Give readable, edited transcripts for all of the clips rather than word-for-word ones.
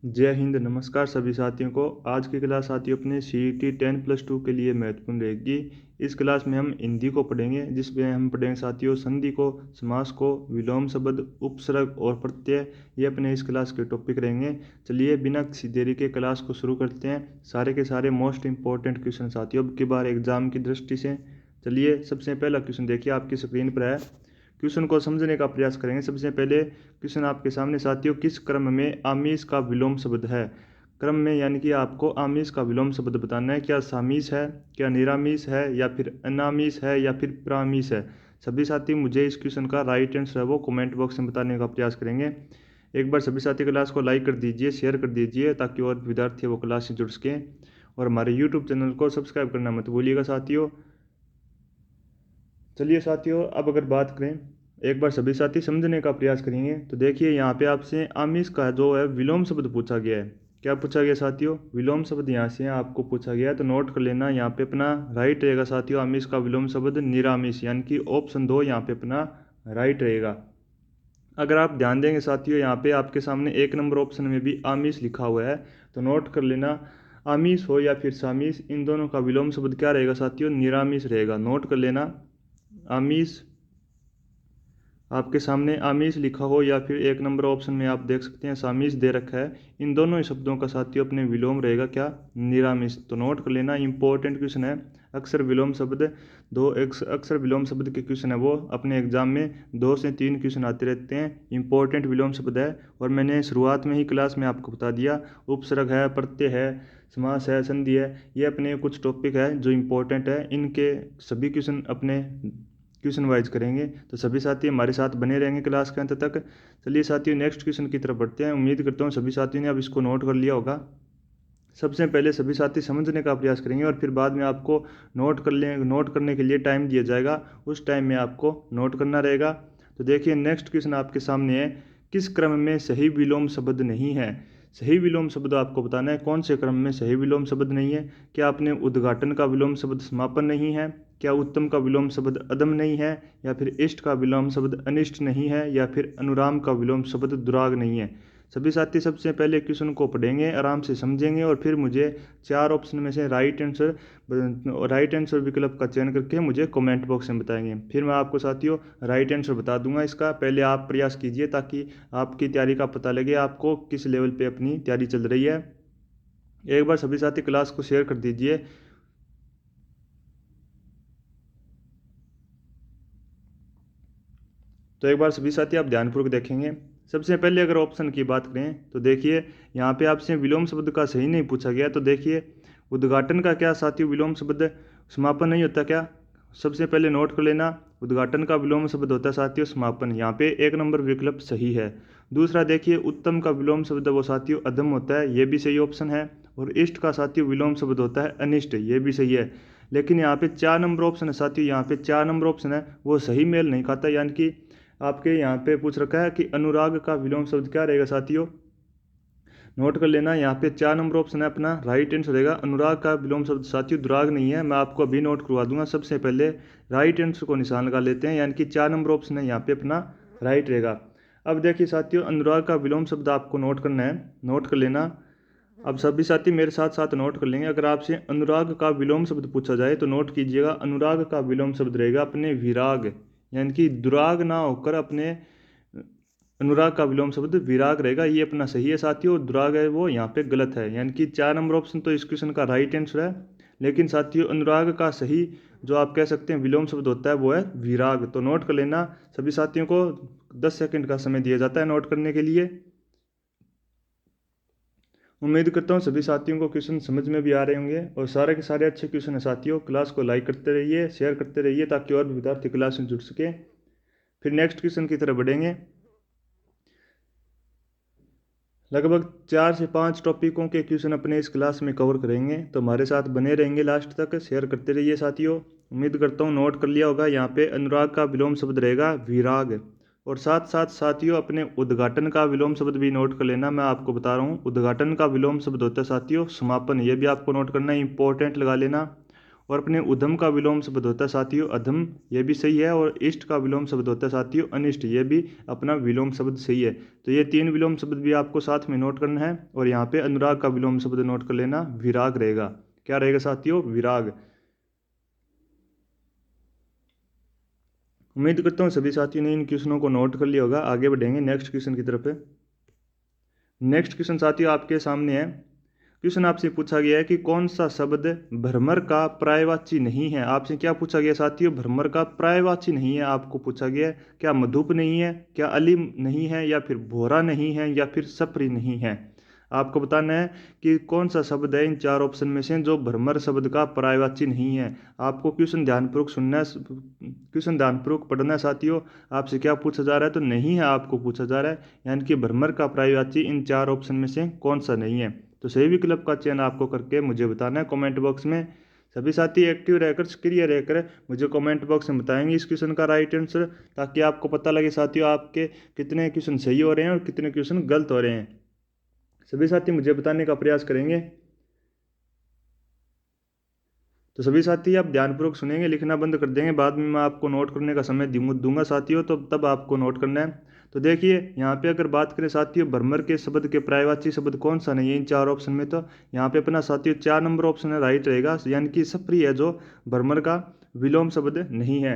जय हिंद। नमस्कार सभी साथियों को। आज की क्लास साथियों अपने CET 10+2 के लिए महत्वपूर्ण रहेगी। इस क्लास में हम हिंदी को पढ़ेंगे, जिसमें हम पढ़ेंगे साथियों संधि को, समास को, विलोम शब्द, उपसर्ग और प्रत्यय। ये अपने इस क्लास के टॉपिक रहेंगे। चलिए बिना किसी देरी के क्लास को शुरू करते हैं। सारे के सारे मोस्ट इंपॉर्टेंट क्वेश्चन साथियों अब की बार एग्जाम की दृष्टि से। चलिए सबसे पहला क्वेश्चन देखिए, आपकी स्क्रीन पर है। क्वेश्चन को समझने का प्रयास करेंगे। सबसे पहले क्वेश्चन आपके सामने साथियों, किस क्रम में आमीस का विलोम शब्द है? क्रम में यानी कि आपको आमीस का विलोम शब्द बताना है। क्या सामीस है, क्या निरामीस है, या फिर अनामीस है, या फिर प्रामीस है? सभी साथी मुझे इस क्वेश्चन का राइट आंसर है वो कमेंट बॉक्स में बताने का प्रयास करेंगे। एक बार सभी साथी क्लास को लाइक कर दीजिए, शेयर कर दीजिए, ताकि और विद्यार्थी वो क्लास से जुड़ सकें। और हमारे यूट्यूब चैनल को सब्सक्राइब करना मत भूलिएगा साथियों। चलिए साथियों, अब अगर बात करें, एक बार सभी साथी समझने का प्रयास करेंगे। तो देखिए यहाँ पे आपसे आमिष का जो है विलोम शब्द पूछा गया है। क्या पूछा गया साथियों? विलोम शब्द यहाँ से आपको पूछा गया है, तो नोट कर लेना। यहाँ पे अपना राइट रहेगा साथियों, आमिष का विलोम शब्द निरामिष, यानी कि ऑप्शन 2 यहाँ पे अपना राइट रहेगा। अगर आप ध्यान देंगे साथियों, यहाँ पे आपके सामने 1 नंबर ऑप्शन में भी आमिष लिखा हुआ है, तो नोट कर लेना। आमिष हो या फिर सामिष, इन दोनों का विलोम शब्द क्या रहेगा साथियों? निरामिष रहेगा। नोट कर लेना। आमिष, आपके सामने आमिष लिखा हो या फिर 1 नंबर ऑप्शन में आप देख सकते हैं सामिष दे रखा है, इन दोनों ही शब्दों का साथियों अपने विलोम रहेगा क्या? निरामिष। तो नोट कर लेना, इंपॉर्टेंट क्वेश्चन है। अक्सर विलोम शब्द, दो अक्सर विलोम शब्द के क्वेश्चन है वो अपने एग्जाम में 2 से 3 क्वेश्चन आते रहते हैं। इंपॉर्टेंट विलोम शब्द है, और मैंने शुरुआत में ही क्लास में आपको बता दिया। उपसर्ग है, प्रत्यय है, समास है, संधि है, ये अपने कुछ टॉपिक है जो इंपॉर्टेंट है। इनके सभी क्वेश्चन अपने क्वेश्चन वाइज करेंगे, तो सभी साथी हमारे साथ बने रहेंगे क्लास के अंत तक। चलिए साथियों नेक्स्ट क्वेश्चन की तरफ बढ़ते हैं। उम्मीद करता हूँ सभी साथियों ने अब इसको नोट कर लिया होगा। सबसे पहले सभी साथी समझने का प्रयास करेंगे, और फिर बाद में आपको नोट करने के लिए टाइम दिया जाएगा, उस टाइम में आपको नोट करना रहेगा। तो देखिए नेक्स्ट क्वेश्चन आपके सामने है, किस क्रम में सही विलोम शब्द नहीं है? सही विलोम शब्द आपको बताना है, कौन से क्रम में सही विलोम शब्द नहीं है। क्या आपने उद्घाटन का विलोम शब्द समापन नहीं है, क्या उत्तम का विलोम शब्द अदम नहीं है, या फिर इष्ट का विलोम शब्द अनिष्ट नहीं है, या फिर अनुराम का विलोम शब्द दुराग नहीं है? सभी साथी सबसे पहले क्वेश्चन को पढ़ेंगे, आराम से समझेंगे, और फिर मुझे 4 ऑप्शन में से राइट आंसर विकल्प का चयन करके मुझे कमेंट बॉक्स में बताएंगे। फिर मैं आपको साथियों राइट आंसर बता दूंगा इसका। पहले आप प्रयास कीजिए, ताकि आपकी तैयारी का पता लगे आपको किस लेवल पे अपनी तैयारी चल रही है। एक बार सभी साथी क्लास को शेयर कर दीजिए। तो एक बार सभी साथी आप ध्यानपूर्वक देखेंगे। सबसे पहले अगर ऑप्शन की बात करें, तो देखिए यहाँ पे आपसे विलोम शब्द का सही नहीं पूछा गया। तो देखिए उद्घाटन का क्या साथियों विलोम शब्द समापन नहीं होता क्या? सबसे पहले नोट कर लेना, उद्घाटन का विलोम शब्द होता है साथियों समापन। यहाँ पे 1 नंबर विकल्प सही है। दूसरा देखिए उत्तम का विलोम शब्द वो साथियों अधम होता है, ये भी सही ऑप्शन है। और इष्ट का साथियों विलोम शब्द होता है अनिष्ट, ये भी सही है। लेकिन यहाँ पे 4 नंबर ऑप्शन है साथियों, यहाँ पे 4 नंबर ऑप्शन है वो सही मेल नहीं खाता। यानी कि आपके यहाँ पे पूछ रखा है कि अनुराग का विलोम शब्द क्या रहेगा साथियों? नोट कर लेना, यहाँ पे 4 नंबर ऑप्शन है अपना राइट आंसर रहेगा। अनुराग का विलोम शब्द साथियों दुराग नहीं है, मैं आपको अभी नोट करवा दूंगा। सबसे पहले राइट आंसर को निशान लगा लेते हैं, यानी कि 4 नंबर ऑप्शन है यहाँ पे अपना राइट रहेगा। अब देखिए साथियों अनुराग का विलोम शब्द आपको नोट करना है, नोट कर लेना। अब सभी साथी मेरे साथ साथ नोट कर लेंगे। अगर आपसे अनुराग का विलोम शब्द पूछा जाए, तो नोट कीजिएगा अनुराग का विलोम शब्द रहेगा अपने विराग, यानी कि दुराग ना होकर अपने अनुराग का विलोम शब्द विराग रहेगा। ये अपना सही है साथियों, दुराग है वो यहाँ पे गलत है। यानी कि 4 नंबर ऑप्शन तो इस क्वेश्चन का राइट आंसर है, लेकिन साथियों अनुराग का सही जो आप कह सकते हैं विलोम शब्द होता है वो है विराग। तो नोट कर लेना। सभी साथियों को 10 सेकंड का समय दिया जाता है नोट करने के लिए। उम्मीद करता हूँ सभी साथियों को क्वेश्चन समझ में भी आ रहे होंगे, और सारे के सारे अच्छे क्वेश्चन है साथियों। क्लास को लाइक करते रहिए, शेयर करते रहिए, ताकि और भी विद्यार्थी क्लास में जुड़ सके। फिर नेक्स्ट क्वेश्चन की तरफ बढ़ेंगे। लगभग 4 से 5 टॉपिकों के क्वेश्चन अपने इस क्लास में कवर करेंगे, तो हमारे साथ बने रहेंगे लास्ट तक, शेयर करते रहिए साथियों। उम्मीद करता हूँ नोट कर लिया होगा। यहाँ पे अनुराग का विलोम शब्द रहेगा विराग, और साथ साथ साथियों अपने उद्घाटन का विलोम शब्द भी नोट कर लेना। मैं आपको बता रहा हूँ उद्घाटन का विलोम शब्द होता है साथियों समापन, ये भी आपको नोट करना है, इंपॉर्टेंट लगा लेना। और अपने उधम का विलोम शब्द होता है साथियों अधम, ये भी सही है। और इष्ट का विलोम शब्द होता है साथियों अनिष्ट, ये भी अपना विलोम शब्द सही है। तो ये 3 विलोम शब्द भी आपको साथ में नोट करना है। और यहाँ पे अनुराग का विलोम शब्द नोट कर लेना, विराग रहेगा। क्या रहेगा साथियों? विराग। उम्मीद करता हूँ सभी साथियों ने इन क्वेश्चनों को नोट कर लिया होगा। आगे बढ़ेंगे नेक्स्ट क्वेश्चन की तरफ। नेक्स्ट क्वेश्चन साथियों आपके सामने है। क्वेश्चन आपसे पूछा गया है कि कौन सा शब्द भ्रमर का पर्यायवाची नहीं है। आपसे क्या पूछा गया साथियों? भ्रमर का पर्यायवाची नहीं है आपको पूछा गया है। क्या मधुप नहीं है, क्या अलीम नहीं है, या फिर भोरा नहीं है, या फिर सप्री नहीं है। आपको बताना है कि कौन सा शब्द है इन 4 ऑप्शन में से जो भ्रमर शब्द का पर्यायवाची नहीं है। आपको क्वेश्चन ध्यानपूर्वक सुनना है, क्वेश्चन ध्यानपूर्वक पढ़ना है साथियों। आपसे क्या पूछा जा रहा है? तो नहीं है आपको पूछा जा रहा है, यानी कि भ्रमर का पर्यायवाची इन 4 ऑप्शन में से कौन सा नहीं है। तो सही विकल्प का चयन आपको करके मुझे बताना है कमेंट बॉक्स में। सभी साथी एक्टिव रहकर सक्रिय रहकर मुझे कमेंट बॉक्स में बताएंगे इस क्वेश्चन का राइट आंसर, ताकि आपको पता लगे साथियों आपके कितने क्वेश्चन सही हो रहे हैं और कितने क्वेश्चन गलत हो रहे हैं। सभी साथी मुझे बताने का प्रयास करेंगे। तो सभी साथी आप ध्यानपूर्वक सुनेंगे, लिखना बंद कर देंगे, बाद में मैं आपको नोट करने का समय दूंगा साथियों, तो तब आपको नोट करना है। तो देखिए यहाँ पे अगर बात करें साथियों भ्रमर के शब्द के पर्यायवाची शब्द कौन सा नहीं है इन 4 ऑप्शन में, तो यहाँ पे अपना साथियों 4 नंबर ऑप्शन है राइट रहेगा, यानी कि सप्री है जो भ्रमर का विलोम शब्द नहीं है,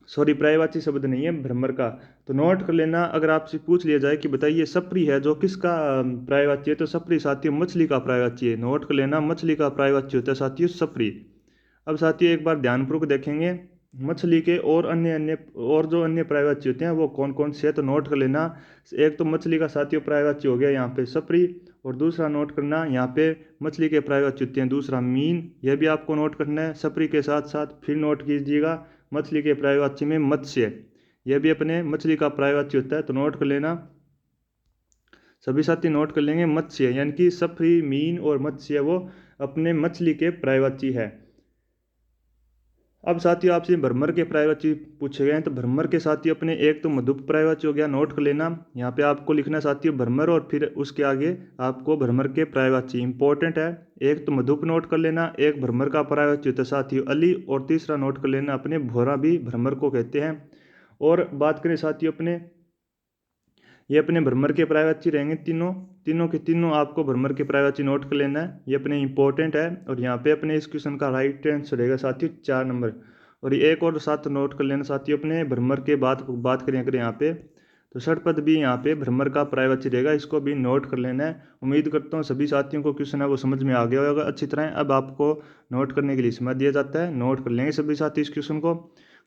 सॉरी पर्यायवाची शब्द नहीं है भ्रमर का। तो नोट कर लेना। अगर आपसे पूछ लिया जाए कि बताइए सप्री है जो किसका पर्यायवाची है, तो सप्री साथियों मछली का पर्यायवाची है। नोट कर लेना, मछली का पर्यायवाची होता है साथियों सप्री। अब साथियों एक बार ध्यानपूर्वक देखेंगे मछली के और अन्य अन्य और जो अन्य पर्यायवाची होते हैं वो कौन कौन से हैं, तो नोट कर लेना। एक तो मछली का साथियों पर्यायवाची हो गया यहाँ पे सप्री, और दूसरा नोट करना यहाँ पे मछली के पर्यायवाची होते हैं दूसरा मीन, यह भी आपको नोट करना है। सप्री के साथ साथ फिर नोट कीजिएगा मछली के पर्यायवाची में मत्स्य, यह भी अपने मछली का पर्यायवाची होता है, तो नोट कर लेना। सभी साथी नोट कर लेंगे मत्स्य, यानी कि सप्री मीन और मत्स्य वो अपने मछली के पर्यायवाची है। अब साथियों आपसे भ्रमर के पर्यायवाची पूछे गए हैं, तो भ्रमर के साथियों अपने एक तो मधुप पर्यायवाची हो गया, नोट कर लेना। यहाँ पे आपको लिखना साथियों भ्रमर और फिर उसके आगे आपको भ्रमर के पर्यायवाची इंपॉर्टेंट है। एक तो मधुप नोट कर लेना, एक भ्रमर का पर्यायवाची होता है साथियों अली, और तीसरा नोट कर लेना अपने भोरा भी भ्रमर को कहते हैं। और बात करें साथियों अपने ये अपने भ्रमर के पर्यायवाची रहेंगे तीनों, तीनों के तीनों आपको भ्रमर के पर्यायवाची नोट कर लेना है, ये अपने इंपॉर्टेंट है। और यहाँ पे अपने इस क्वेश्चन का राइट आंसर रहेगा साथियों 4 नंबर। और ये एक और साथ नोट कर लेना साथियों अपने भ्रमर के बात करें अगर यहाँ पे, तो षटपद भी यहाँ पे भ्रमर का पर्यायवाची रहेगा, इसको भी नोट कर लेना है। उम्मीद करता हूँ सभी साथियों को क्वेश्चन है वो समझ में आ गया होगा अच्छी तरह। अब आपको नोट करने के लिए समय दिया जाता है, नोट कर लेंगे सभी साथी इस क्वेश्चन को,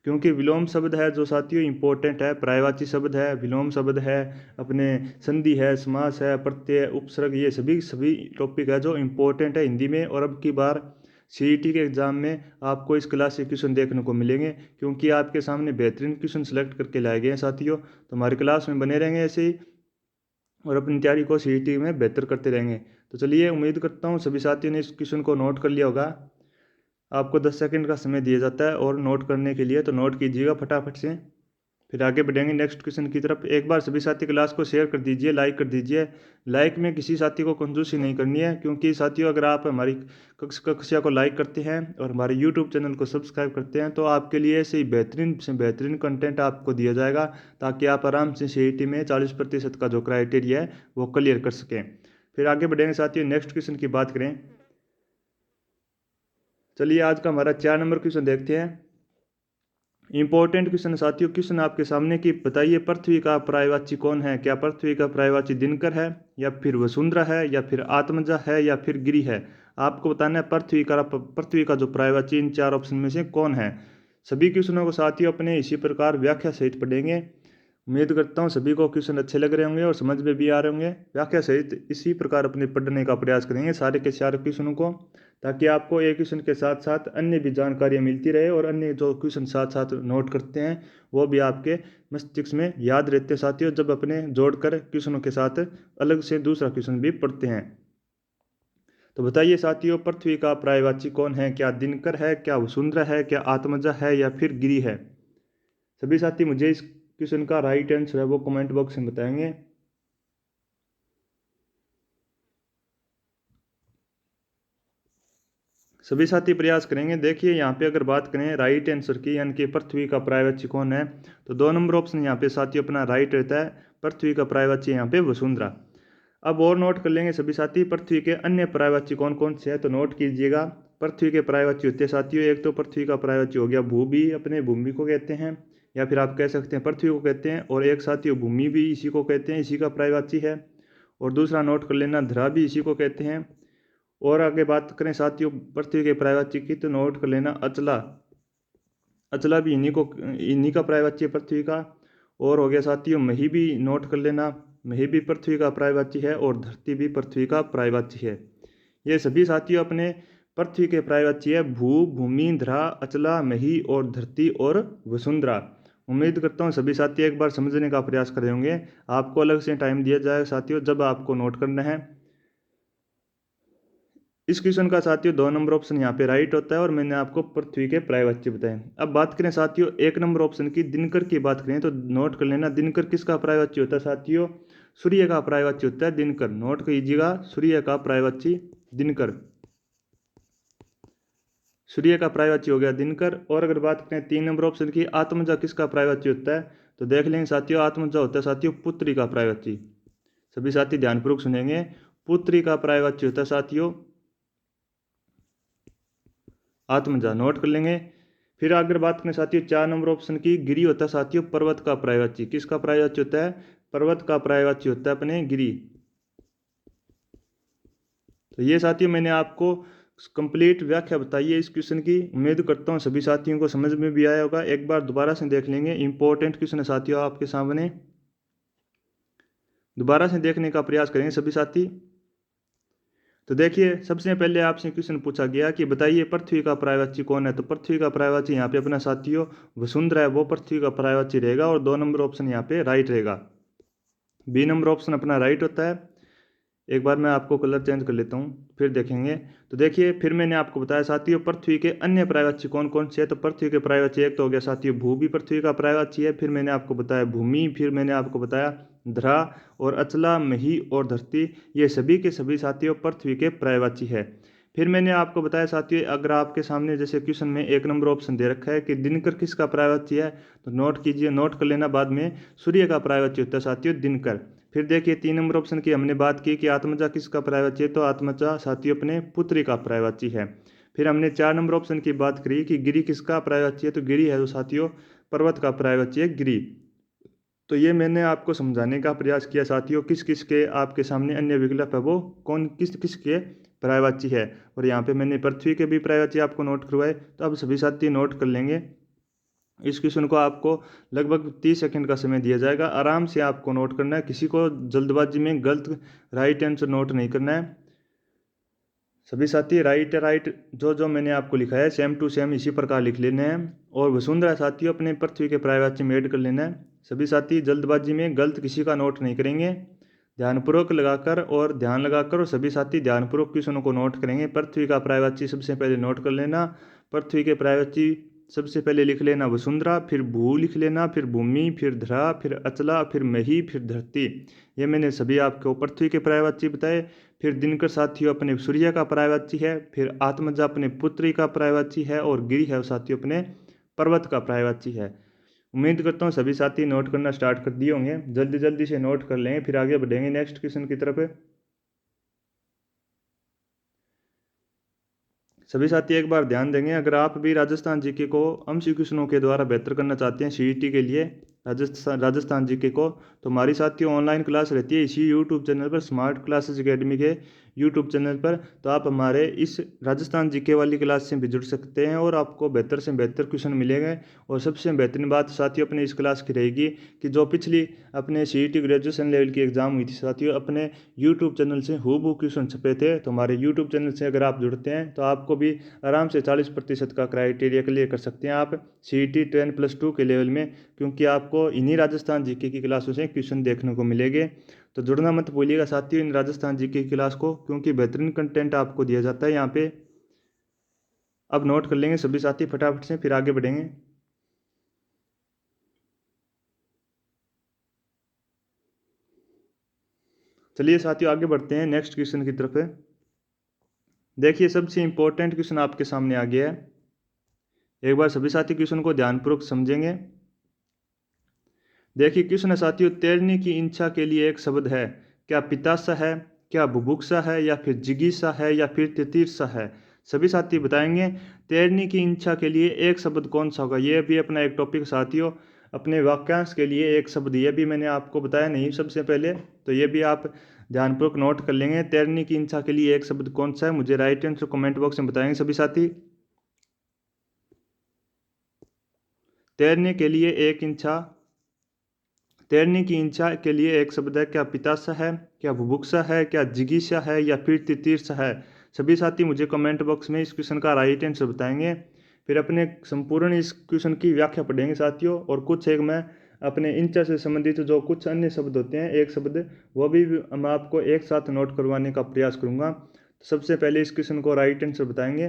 क्योंकि विलोम शब्द है जो साथियों इंपॉर्टेंट है, पर्यायवाची शब्द है, विलोम शब्द है, अपने संधि है, समास है, प्रत्यय, उपसर्ग, ये सभी सभी टॉपिक है जो इंपॉर्टेंट है हिंदी में। और अब की बार सीईटी के एग्जाम में आपको इस क्लास के क्वेश्चन देखने को मिलेंगे, क्योंकि आपके सामने बेहतरीन क्वेश्चन सेलेक्ट करके लाए गए हैं साथियों। तो हमारी क्लास में बने रहेंगे ऐसे ही, और अपनी तैयारी को सीईटी में बेहतर करते रहेंगे। तो चलिए उम्मीद करता हूँ सभी साथियों ने इस क्वेश्चन को नोट कर लिया होगा। आपको 10 सेकंड का समय दिया जाता है और नोट करने के लिए, तो नोट कीजिएगा फटाफट से। फिर आगे बढ़ेंगे नेक्स्ट क्वेश्चन की तरफ। एक बार सभी साथी क्लास को शेयर कर दीजिए, लाइक कर दीजिए। लाइक में किसी साथी को कंजूसी नहीं करनी है, क्योंकि साथियों अगर आप हमारी कक्षा को लाइक करते हैं और हमारे यूट्यूब चैनल को सब्सक्राइब करते हैं, तो आपके लिए ऐसे ही बेहतरीन से बेहतरीन कंटेंट आपको दिया जाएगा, ताकि आप आराम से सीईटी में 40% का जो क्राइटेरिया है वो क्लियर कर सकें। फिर आगे बढ़ेंगे साथियों नेक्स्ट क्वेश्चन की बात करें। चलिए आज का हमारा 4 नंबर क्वेश्चन देखते हैं। इंपॉर्टेंट क्वेश्चन साथियों, क्वेश्चन आपके सामने कि बताइए पृथ्वी का पर्यायवाची कौन है। क्या पृथ्वी का पर्यायवाची दिनकर है, या फिर वसुंधरा है, या फिर आत्मजा है, या फिर गिरि है। आपको बताना है पृथ्वी का जो पर्यायवाची इन 4 ऑप्शन में से कौन है। सभी क्वेश्चनों को साथियों अपने इसी प्रकार व्याख्या सहित पढ़ेंगे। उम्मीद करता हूँ सभी को क्वेश्चन अच्छे लग रहे होंगे और समझ में भी आ रहे होंगे। व्याख्या सहित इसी प्रकार अपने पढ़ने का प्रयास करेंगे सारे के सारे क्वेश्चनों को, ताकि आपको एक क्वेश्चन के साथ साथ अन्य भी जानकारियाँ मिलती रहे, और अन्य जो क्वेश्चन साथ साथ नोट करते हैं वो भी आपके मस्तिष्क में याद रहते हैं साथियों, जब अपने जोड़कर क्वेश्चनों के साथ अलग से दूसरा क्वेश्चन भी पढ़ते हैं। तो बताइए साथियों पृथ्वी का पर्यायवाची कौन है। क्या दिनकर है, क्या वसुंधरा है, क्या आत्मजा है, या फिर गिरि है। सभी साथी मुझे इस क्वेश्चन का राइट आंसर है वो कमेंट बॉक्स में बताएंगे। सभी साथी प्रयास करेंगे। देखिए यहाँ पे अगर बात करें राइट आंसर की, यानी कि पृथ्वी का पर्यायवाची कौन है, तो 2 नंबर ऑप्शन यहाँ पे साथी अपना राइट रहता है। पृथ्वी का पर्यायवाची यहाँ पे वसुंधरा। अब और नोट कर लेंगे सभी साथी, पृथ्वी के अन्य पर्यायवाची कौन कौन से हैं, तो नोट कीजिएगा। पृथ्वी के पर्यायवाची होते हैं साथियों, एक तो पृथ्वी का पर्यायवाची हो गया भूमि, अपने भूमि को कहते हैं, या फिर आप कह सकते हैं पृथ्वी को कहते हैं, और एक साथियों भूमि भी इसी को कहते हैं, इसी का पर्यायवाची है। और दूसरा नोट कर लेना धरा भी इसी को कहते हैं। और आगे बात करें साथियों पृथ्वी के पर्यायवाची की, तो नोट कर लेना अचला। अचला भी इन्हीं का पर्यायवाची है पृथ्वी का। और हो गया साथियों मही भी, नोट कर लेना, मही भी पृथ्वी का पर्यायवाची है, और धरती भी पृथ्वी का पर्यायवाची है। ये सभी साथियों अपने पृथ्वी के पर्यायवाची है भू, भूमि, धरा, अचला, मही और धरती और वसुंधरा। उम्मीद करता हूँ सभी साथी एक बार समझने का प्रयास कर रहे होंगे। आपको अलग से टाइम दिया जाएगा साथियों जब आपको नोट करना है। इस क्वेश्चन का साथियों 2 नंबर ऑप्शन यहाँ पे राइट होता है, और मैंने आपको पृथ्वी के पर्यायवाची बताए। अब बात करें साथियों 1 नंबर ऑप्शन की, दिनकर की बात करें तो नोट कर लेना, दिनकर किसका पर्यायवाची होता है साथियों, सूर्य का पर्यायवाची होता है दिनकर। नोट कीजिएगा सूर्य का पर्यायवाची दिनकर, सूर्य का पर्यायवाची हो गया दिनकर। और अगर बात करें 3 नंबर ऑप्शन की, आत्मजा किसका पर्यायवाची होता है, तो देख लेंगे साथियों, आत्मजा होता है साथियों पुत्री का पर्यायवाची। सभी साथी ध्यानपूर्वक सुनेंगे, पुत्री का पर्यायवाची होता है साथियों आत्मजा। नोट कर लेंगे। फिर अगर बात करें साथियों 4 नंबर ऑप्शन की, गिरी होता है साथियों पर्वत का पर्यायवाची। किसका पर्यायवाची होता है, पर्वत का पर्यायवाची होता है अपने गिरी। तो ये साथियों मैंने आपको कंप्लीट व्याख्या बताई है इस क्वेश्चन की। उम्मीद करता हूँ सभी साथियों को समझ में भी आया होगा। एक बार दोबारा से देख लेंगे, इंपॉर्टेंट क्वेश्चन है साथियों आपके सामने, दोबारा से देखने का प्रयास करेंगे सभी साथी। तो देखिए सबसे पहले आपसे क्वेश्चन पूछा गया कि बताइए पृथ्वी का पर्यायवाची कौन है, तो पृथ्वी का पर्यायवाची यहाँ पे अपना साथियों वसुंधरा है, वो पृथ्वी का पर्यायवाची रहेगा, और 2 नंबर ऑप्शन यहाँ पे राइट रहेगा। बी नंबर ऑप्शन अपना राइट होता है। एक बार मैं आपको कलर चेंज कर लेता हूँ फिर देखेंगे। तो देखिए फिर मैंने आपको बताया साथियों पृथ्वी के अन्य पर्यायवाची कौन कौन से है, तो पृथ्वी के पर्यायवाची एक तो हो गया साथियों भू भी पृथ्वी का पर्यायवाची है, फिर मैंने आपको बताया भूमि, फिर मैंने आपको बताया धरा और अचला, मही और धरती, ये सभी के सभी साथियों पृथ्वी के पर्यायवाची है। फिर मैंने आपको बताया साथियों अगर आपके सामने जैसे क्वेश्चन में 1 नंबर ऑप्शन दे रखा है कि दिनकर किसका पर्यायवाची है, तो नोट कीजिए, नोट कर लेना बाद में, सूर्य का पर्यायवाची होता है साथियों दिनकर। फिर देखिए 3 नंबर ऑप्शन की हमने बात की कि आत्मजा किसका पर्यायवाची है, तो आत्मजा साथियों अपने पुत्री का पर्यायवाची है। फिर हमने 4 नंबर ऑप्शन की बात करी कि गिरी किसका पर्यायवाची है, तो गिरी है जो साथियों पर्वत का पर्यायवाची है गिरी। तो ये मैंने आपको समझाने का प्रयास किया साथियों किस किस के आपके सामने अन्य विकल्प है वो कौन किस किस के पर्यायवाची है। और यहाँ पे मैंने पृथ्वी के भी पर्यायवाची आपको नोट करवाए, तो अब सभी साथी नोट कर लेंगे। इस क्वेश्चन को आपको लगभग 30 सेकंड का समय दिया जाएगा, आराम से आपको नोट करना है, किसी को जल्दबाजी में गलत राइट आंसर नोट नहीं करना है। सभी साथी राइट राइट जो जो मैंने आपको लिखा है सेम टू सेम इसी प्रकार लिख लेना है, और वसुंधरा साथियों अपने पृथ्वी के पर्यायवाची में ऐड कर लेना है। सभी साथी जल्दबाजी में गलत किसी का नोट नहीं करेंगे, ध्यानपूर्वक लगाकर और ध्यान लगाकर, और सभी साथी ध्यानपूर्वक क्वेश्चनों को नोट करेंगे। पृथ्वी का पर्यायवाची सबसे पहले नोट कर लेना, पृथ्वी के पर्यायवाची सबसे पहले लिख लेना वसुंधरा, फिर भू लिख लेना, फिर भूमि, फिर धरा, फिर अचला, फिर मही, फिर धरती। ये मैंने सभी आपको पृथ्वी के पर्यायवाची बताए। फिर दिनकर साथियों अपने सूर्य का पर्यायवाची है, फिर आत्मजा अपने पुत्री का पर्यायवाची है, और गिरी है साथियों अपने पर्वत का पर्यायवाची है। उम्मीद करता हूँ सभी साथी नोट करना स्टार्ट कर दिए होंगे, जल्दी जल्दी से नोट कर लेंगे, फिर आगे बढ़ेंगे नेक्स्ट क्वेश्चन की तरफ। सभी साथी एक बार ध्यान देंगे, अगर आप भी राजस्थान जीके को एमसीक्यू क्वेश्चनों के द्वारा बेहतर करना चाहते हैं सीईटी के लिए राजस्थान जीके को, तो हमारी साथियों ऑनलाइन क्लास रहती है इसी यूट्यूब चैनल पर, स्मार्ट क्लासेज एकेडमी के यूट्यूब चैनल पर। तो आप हमारे इस राजस्थान जीके वाली क्लास से भी जुड़ सकते हैं, और आपको बेहतर से बेहतर क्वेश्चन मिलेंगे। और सबसे बेहतरीन बात साथियों अपने इस क्लास की रहेगी कि जो पिछली अपने सीईटी ग्रेजुएशन लेवल की एग्जाम हुई थी साथियों, अपने यूट्यूब चैनल से हूबहू क्वेश्चन छपे थे। तो हमारे यूट्यूब चैनल से अगर आप जुड़ते हैं तो आपको भी आराम से 40% का क्राइटेरिया क्लियर कर सकते हैं आप सीईटी 10+2 के लेवल में, क्योंकि आपको इन्हीं राजस्थान जीके की क्लासों से क्वेश्चन देखने को मिलेंगे। तो जुड़ना मत भूलिएगा साथियों इन राजस्थान जीके की क्लास को, क्योंकि बेहतरीन कंटेंट आपको दिया जाता है यहाँ पे। अब नोट कर लेंगे सभी साथी फटाफट से, फिर आगे बढ़ेंगे। चलिए साथियों आगे बढ़ते हैं नेक्स्ट क्वेश्चन की तरफ। देखिए सबसे इंपॉर्टेंट क्वेश्चन आपके सामने आ गया है। एक बार सभी साथी क्वेश्चन को ध्यानपूर्वक समझेंगे। देखिए क्वेश्चन है साथियों, तैरने की इच्छा के लिए एक शब्द है, क्या पितासा है, क्या बुभुक्षा है, या फिर जिगीसा है, या फिर तितीर्षा है। सभी साथी बताएंगे तैरने की इच्छा के लिए एक शब्द कौन सा होगा। ये भी अपना एक टॉपिक साथियों। अपने वाक्यांश के लिए एक शब्द, ये भी मैंने आपको बताया नहीं सबसे पहले, तो ये भी आप ध्यानपूर्वक नोट कर लेंगे। तैरने की इच्छा के लिए एक शब्द कौन सा है, मुझे राइट आंसर कमेंट बॉक्स में बताएंगे सभी साथी। तैरने के लिए एक इच्छा, तैरने की इच्छा के लिए एक शब्द है, क्या पितासा है, क्या बुभुक्षा है, क्या जिगीषा है, या फिर तितीर्षा है। सभी साथी मुझे कमेंट बॉक्स में इस क्वेश्चन का राइट आंसर बताएंगे। फिर अपने संपूर्ण इस क्वेश्चन की व्याख्या पढ़ेंगे साथियों, और कुछ एक मैं अपने इच्छा से संबंधित जो कुछ अन्य शब्द होते हैं एक शब्द, वो भी मैं आपको एक साथ नोट करवाने का प्रयास करूंगा। तो सबसे पहले इस क्वेश्चन को राइट आंसर बताएंगे।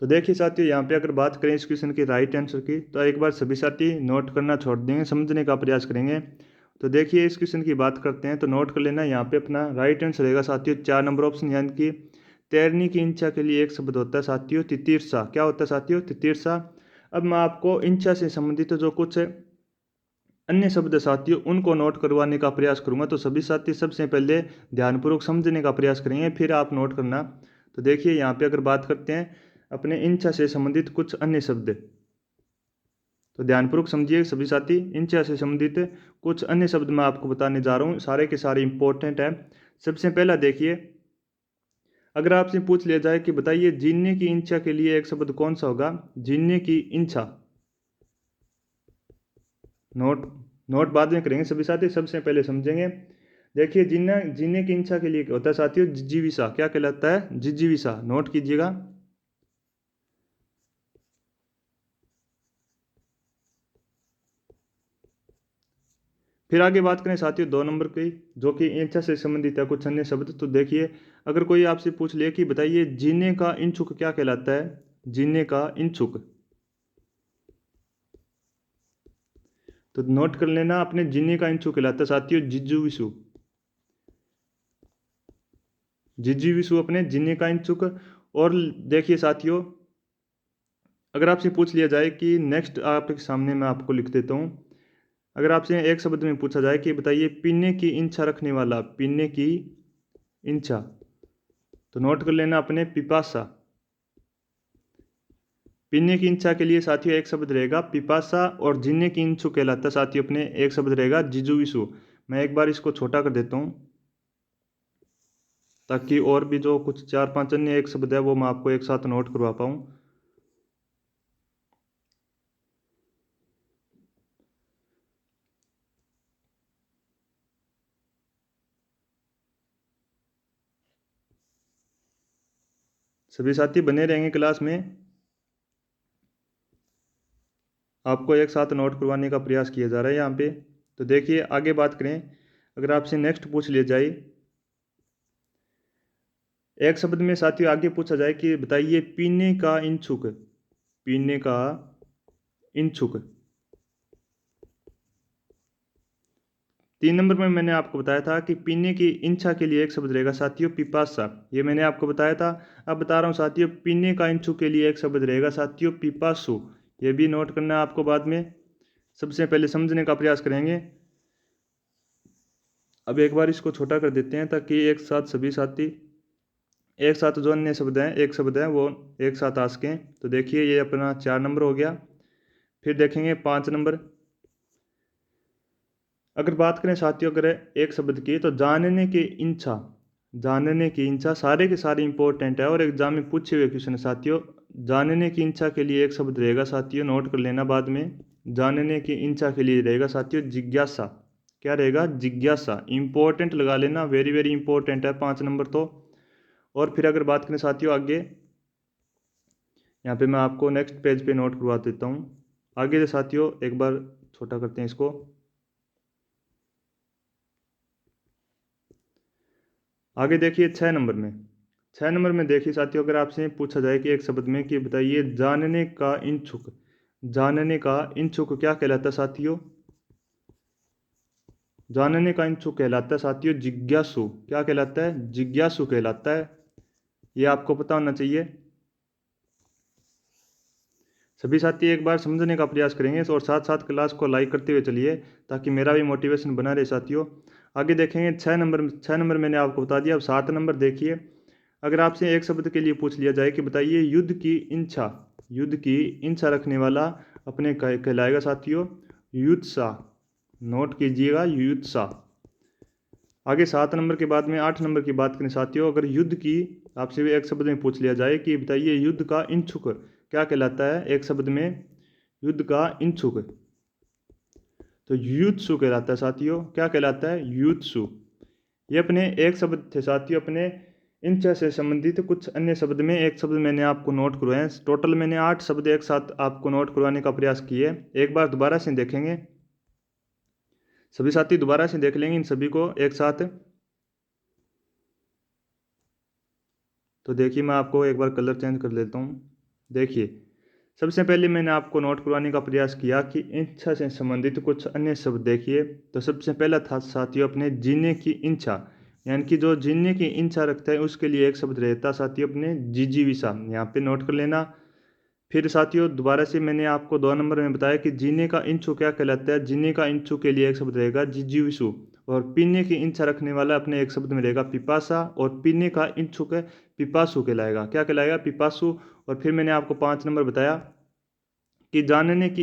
तो देखिए साथियों, यहाँ पे अगर बात करें इस क्वेश्चन की राइट आंसर की, तो एक बार सभी साथी नोट करना छोड़ देंगे, समझने का प्रयास करेंगे। तो देखिए इस क्वेश्चन की बात करते हैं, तो नोट कर लेना। यहाँ पे अपना राइट आंसर रहेगा साथियों 4 नंबर ऑप्शन, यानी कि तैरने की इच्छा के लिए एक शब्द होता है साथियों तितीर्षा। क्या होता है साथियों, तितीर्षा। अब मैं आपको इच्छा से संबंधित जो कुछ अन्य शब्द है साथियों उनको नोट करवाने का प्रयास करूंगा। तो सभी साथी सबसे पहले ध्यानपूर्वक समझने का प्रयास करेंगे, फिर आप नोट करना। तो देखिए यहाँ पे अगर बात करते हैं अपने इच्छा से संबंधित कुछ अन्य शब्द, तो ध्यानपूर्वक समझिए सभी साथी। इच्छा से संबंधित कुछ अन्य शब्द मैं आपको बताने जा रहा हूँ, सारे के सारे इंपॉर्टेंट है। सबसे पहला देखिए, अगर आपसे पूछ लिया जाए कि बताइए जीने की इच्छा के लिए एक शब्द कौन सा होगा। जीने की इच्छा, नोट नोट बाद में करेंगे सभी साथी, सबसे पहले समझेंगे। देखिए जीना, जीने की इच्छा के लिए क्या होता है साथियों, जिजीविषा। क्या कहलाता है, जिजीविषा। नोट कीजिएगा। फिर आगे बात करें साथियों 2 नंबर की, जो कि इच्छा से संबंधित है कुछ अन्य शब्द। तो देखिए अगर कोई आपसे पूछ ले कि बताइए जीने का इच्छुक क्या कहलाता है, जीने का इच्छुक, तो नोट कर लेना अपने जीने का इच्छुक कहलाता है साथियों जिज्जुविसु। जिज्जुविसु अपने जीने का इच्छुक। और देखिए साथियों, अगर आपसे पूछ लिया जाए कि नेक्स्ट आपके सामने मैं आपको लिख देता हूँ, अगर आपसे एक शब्द में पूछा जाए कि बताइए पीने की इच्छा रखने वाला, पीने की इच्छा, तो नोट कर लेना अपने पिपासा। पीने की इच्छा के लिए साथियों एक शब्द रहेगा पिपासा, और जीने की इच्छा कहलाता साथियों अपने एक शब्द रहेगा जिजुविसु। मैं एक बार इसको छोटा कर देता हूँ, ताकि और भी जो कुछ 4-5 अन्य एक शब्द है वो मैं आपको एक साथ नोट करवा पाऊँ। सभी साथी बने रहेंगे क्लास में, आपको एक साथ नोट करवाने का प्रयास किया जा रहा है यहाँ पे। तो देखिए आगे बात करें, अगर आपसे नेक्स्ट पूछ लिया जाए, एक शब्द में साथियों आगे पूछा जाए कि बताइए पीने का इच्छुक, पीने का इच्छुक। 3 नंबर में मैंने आपको बताया था कि पीने की इच्छा के लिए एक शब्द रहेगा साथियों पिपासा, ये मैंने आपको बताया था। अब बता रहा हूँ साथियों पीने का इच्छुक के लिए एक शब्द रहेगा साथियों पिपासु, ये भी नोट करना है आपको बाद में। सबसे पहले समझने का प्रयास करेंगे। अब एक बार इसको छोटा कर देते हैं, ताकि एक साथ सभी साथी एक साथ जो अन्य शब्द हैं एक शब्द है वो एक साथ आ सकें। तो देखिए ये अपना 4 नंबर हो गया। फिर देखेंगे 5 नंबर। अगर बात करें साथियों अगर एक शब्द की, तो जानने की इच्छा, जानने की इच्छा सारे के सारे इंपॉर्टेंट है और एग्जाम में पूछे हुए क्वेश्चन है साथियों। जानने की इच्छा के लिए एक शब्द रहेगा साथियों, नोट कर लेना बाद में। जानने की इच्छा के लिए रहेगा साथियों जिज्ञासा। क्या रहेगा, जिज्ञासा। इंपॉर्टेंट लगा लेना, वेरी वेरी इंपॉर्टेंट है 5 नंबर तो। और फिर अगर बात करें साथियों आगे, यहाँ पे मैं आपको नेक्स्ट पेज पे नोट करवा देता हूँ। आगे से साथियों एक बार छोटा करते हैं इसको। आगे देखिए 6 नंबर में, 6 नंबर में देखिए साथियों, अगर आपसे पूछा जाए कि एक शब्द में कि बताइए जानने का इच्छुक, जानने का इच्छुक क्या कहलाता है साथियों। जानने का इच्छुक कहलाता है साथियों जिज्ञासु। क्या कहलाता है? जिज्ञासु कहलाता है। ये आपको पता होना चाहिए। सभी साथी एक बार समझने का प्रयास करेंगे और साथ साथ क्लास को लाइक करते हुए चलिए ताकि मेरा भी मोटिवेशन बना रहे साथियों। आगे देखेंगे 6 नंबर मैंने आपको बता दिया। अब 7 नंबर देखिए। अगर आपसे एक शब्द के लिए पूछ लिया जाए कि बताइए युद्ध की इच्छा, युद्ध की इच्छा रखने वाला अपने कहलाएगा साथियों युत्सा। नोट कीजिएगा युत्सा। आगे 7 नंबर के बाद में 8 नंबर की बात करें साथियों। अगर युद्ध की आपसे भी एक शब्द में पूछ लिया जाए कि बताइए युद्ध का इच्छुक क्या कहलाता है, एक शब्द में युद्ध का इच्छुक, तो युत्सु कहलाता है साथियों। क्या कहलाता है? युत्सु। ये अपने एक शब्द थे साथियों अपने इच्छा से संबंधित। कुछ अन्य शब्द में एक शब्द मैंने आपको नोट करवाए हैं। टोटल मैंने 8 शब्द एक साथ आपको नोट करवाने का प्रयास किए। एक बार दोबारा से देखेंगे, सभी साथी दोबारा से देख लेंगे इन सभी को एक साथ। तो देखिए मैं आपको एक बार कलर चेंज कर लेता हूँ। देखिए सबसे पहले मैंने आपको नोट करवाने का प्रयास किया कि इच्छा से संबंधित कुछ अन्य शब्द देखिए। तो सबसे पहला था साथियों अपने जीने की इच्छा, यानी कि जो जीने की इच्छा रखता है उसके लिए एक शब्द रहता साथियों अपने जिजीविषा। यहाँ पे नोट कर लेना। फिर साथियों दोबारा से मैंने आपको 2 नंबर में बताया कि जीने का इंचु क्या कहलाता है। जीने का इंचु के लिए एक शब्द रहेगा जिजीविषु। और पीने की इच्छा रखने वाला अपने एक शब्द में रहेगा पिपासा। और पीने का इच्छुक है पिपासु कहलाएगा। क्या कहलाएगा? पिपासु। और फिर मैंने आपको 5 नंबर बताया कि जानने की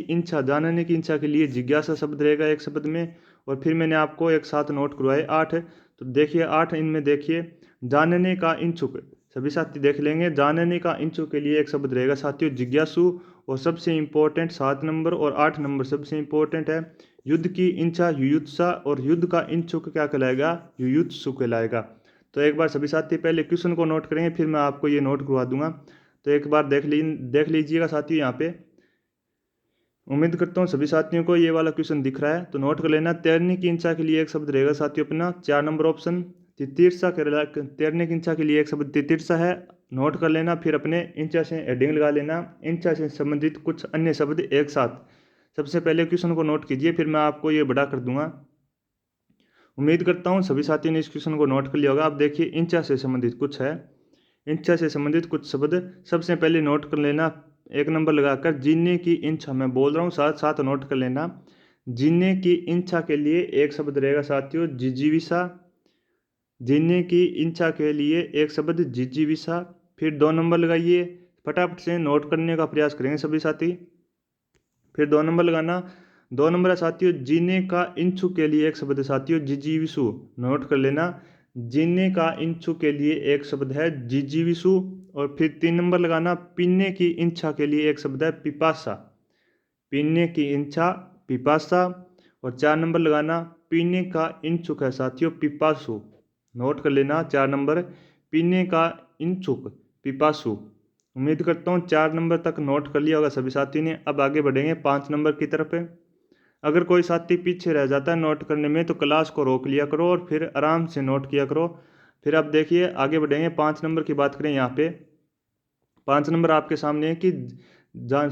इच्छा के लिए जिज्ञासा शब्द रहेगा एक शब्द में। और फिर मैंने आपको एक साथ नोट करवाए 8। तो देखिए 8 इनमें देखिए जानने का इच्छुक, सभी साथी देख लेंगे। जानने का इच्छुक के लिए एक शब्द रहेगा साथियों जिज्ञासु। और सबसे इंपॉर्टेंट 7 नंबर और 8 नंबर सबसे इंपॉर्टेंट है युद्ध की इच्छा युयुत्सा। और युद्ध का इच्छुक क्या कहलाएगा? युयुत्सु कहलाएगा। तो एक बार सभी साथी पहले क्वेश्चन को नोट करेंगे, फिर मैं आपको ये नोट करवा दूंगा। तो एक बार देख लीजिएगा साथियों यहाँ पे। उम्मीद करता हूँ सभी साथियों को ये वाला क्वेश्चन दिख रहा है। तो नोट कर लेना। तैरने की इच्छा के लिए एक शब्द रहेगा साथियों अपना 4 नंबर ऑप्शन तितीर्षा। तैरने की इच्छा के लिए एक शब्द तितीर्षा है। नोट कर लेना। फिर अपने इच्छा से हेडिंग लगा लेना। इच्छा से संबंधित कुछ अन्य शब्द एक साथ। सबसे पहले क्वेश्चन को नोट कीजिए, फिर मैं आपको ये बड़ा कर दूंगा। उम्मीद करता हूँ सभी साथियों ने इस क्वेश्चन को नोट कर लिया होगा। अब देखिए इच्छा से संबंधित कुछ है, इच्छा से संबंधित कुछ शब्द सबसे पहले नोट कर लेना। 1 नंबर लगाकर जीने की इच्छा, मैं बोल रहा हूँ साथ साथ नोट कर लेना। जीने की इच्छा के लिए एक शब्द रहेगा साथियों जिजीविषा। जीने की इच्छा के लिए एक शब्द जिजीविषा। फिर 2 नंबर लगाइए। फटाफट से नोट करने का प्रयास करेंगे सभी साथी। फिर 2 नंबर लगाना। 2 नंबर है साथियों जीने का इंचु के लिए एक शब्द है साथियों जिजीविषु। नोट कर लेना। जीने का इंचु के लिए एक शब्द है जिजीविषु। और फिर 3 नंबर लगाना। पीने की इच्छा के लिए एक शब्द है पिपासा। पीने की इच्छा पिपासा। और 4 नंबर लगाना। पीने का इंचुक है साथियों पिपासु। नोट कर लेना 4 नंबर पीने का इंचुक पिपासु। उम्मीद करता हूँ 4 नंबर तक नोट कर लिया होगा सभी साथियों ने। अब आगे बढ़ेंगे 5 नंबर की तरफ। अगर कोई साथी पीछे रह जाता है नोट करने में तो क्लास को रोक लिया करो और फिर आराम से नोट किया करो। फिर अब देखिए आगे बढ़ेंगे 5 नंबर की बात करें यहाँ पे। 5 नंबर आपके सामने है कि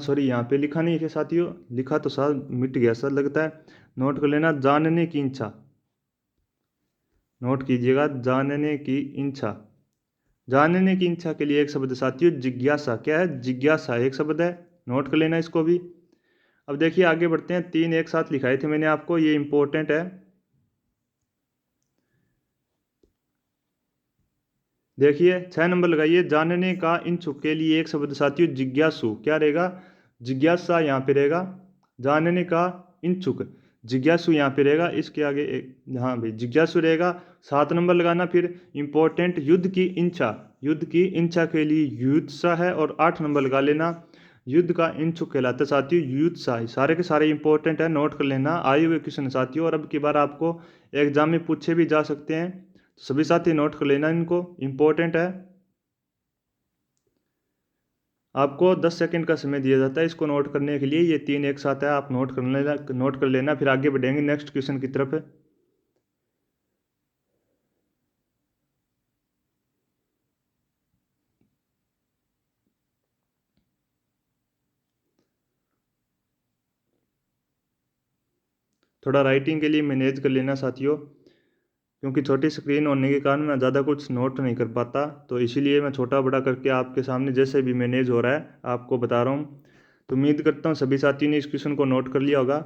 सॉरी यहाँ पे लिखा नहीं है साथियों, लिखा तो साथ मिट गया सर लगता है। नोट कर लेना जानने की इच्छा। नोट कीजिएगा जानने की इच्छा। जानने की इच्छा के लिए एक शब्द साथियों जिज्ञासा। क्या है? जिज्ञासा एक शब्द है। नोट कर लेना इसको भी। अब देखिए आगे बढ़ते हैं। 3 एक साथ लिखाए थे मैंने आपको, ये इंपॉर्टेंट है। देखिए 6 नंबर लगाइए। जानने का इच्छुक के लिए एक शब्द साथियों जिज्ञासु। क्या रहेगा? जिज्ञासा यहाँ पे रहेगा। जानने का इच्छुक जिज्ञासु यहाँ पे रहेगा। इसके आगे हाँ भाई जिज्ञासु रहेगा। 7 नंबर लगाना। फिर इंपॉर्टेंट युद्ध की इच्छा। युद्ध की इच्छा के लिए युत्सा है। और 8 नंबर लगा लेना। युद्ध का इच्छुक कहलाता है साथियों युत्सा। सारे के सारे इंपॉर्टेंट है। नोट कर लेना आए हुए क्वेश्चन साथियों। और अब की बार आपको एग्जाम में पूछे भी जा सकते हैं। तो सभी साथी नोट कर लेना, इनको इंपॉर्टेंट है। आपको 10 सेकंड का समय दिया जाता है इसको नोट करने के लिए। ये 3 एक साथ है, आप नोट कर लेना। फिर आगे बढ़ेंगे नेक्स्ट क्वेश्चन की तरफ। थोड़ा राइटिंग के लिए मैनेज कर लेना साथियों, क्योंकि छोटी स्क्रीन होने के कारण मैं ज़्यादा कुछ नोट नहीं कर पाता, तो इसीलिए मैं छोटा बड़ा करके आपके सामने जैसे भी मैनेज हो रहा है आपको बता रहा हूँ। तो उम्मीद करता हूँ सभी साथियों ने इस क्वेश्चन को नोट कर लिया होगा।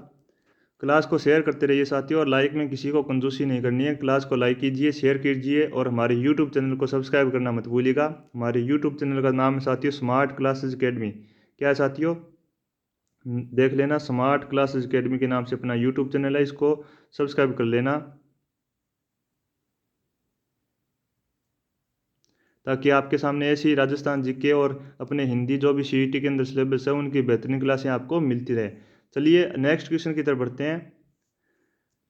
क्लास को शेयर करते रहिए साथियों, और लाइक में किसी को कंजूसी नहीं करनी है। क्लास को लाइक कीजिए, शेयर कीजिए, और हमारे यूट्यूब चैनल को सब्सक्राइब करना मत भूलिएगा। हमारे यूट्यूब चैनल का नाम है साथियों स्मार्ट क्लासेज अकेडमी। क्या है साथियों, देख लेना, स्मार्ट क्लासेज अकेडमी के नाम से अपना यूट्यूब चैनल है, इसको सब्सक्राइब कर लेना, ताकि आपके सामने ऐसी राजस्थान जीके और अपने हिंदी जो भी सीईटी के अंदर सिलेबस है उनकी बेहतरीन क्लासें आपको मिलती रहे। चलिए नेक्स्ट क्वेश्चन की तरफ बढ़ते हैं।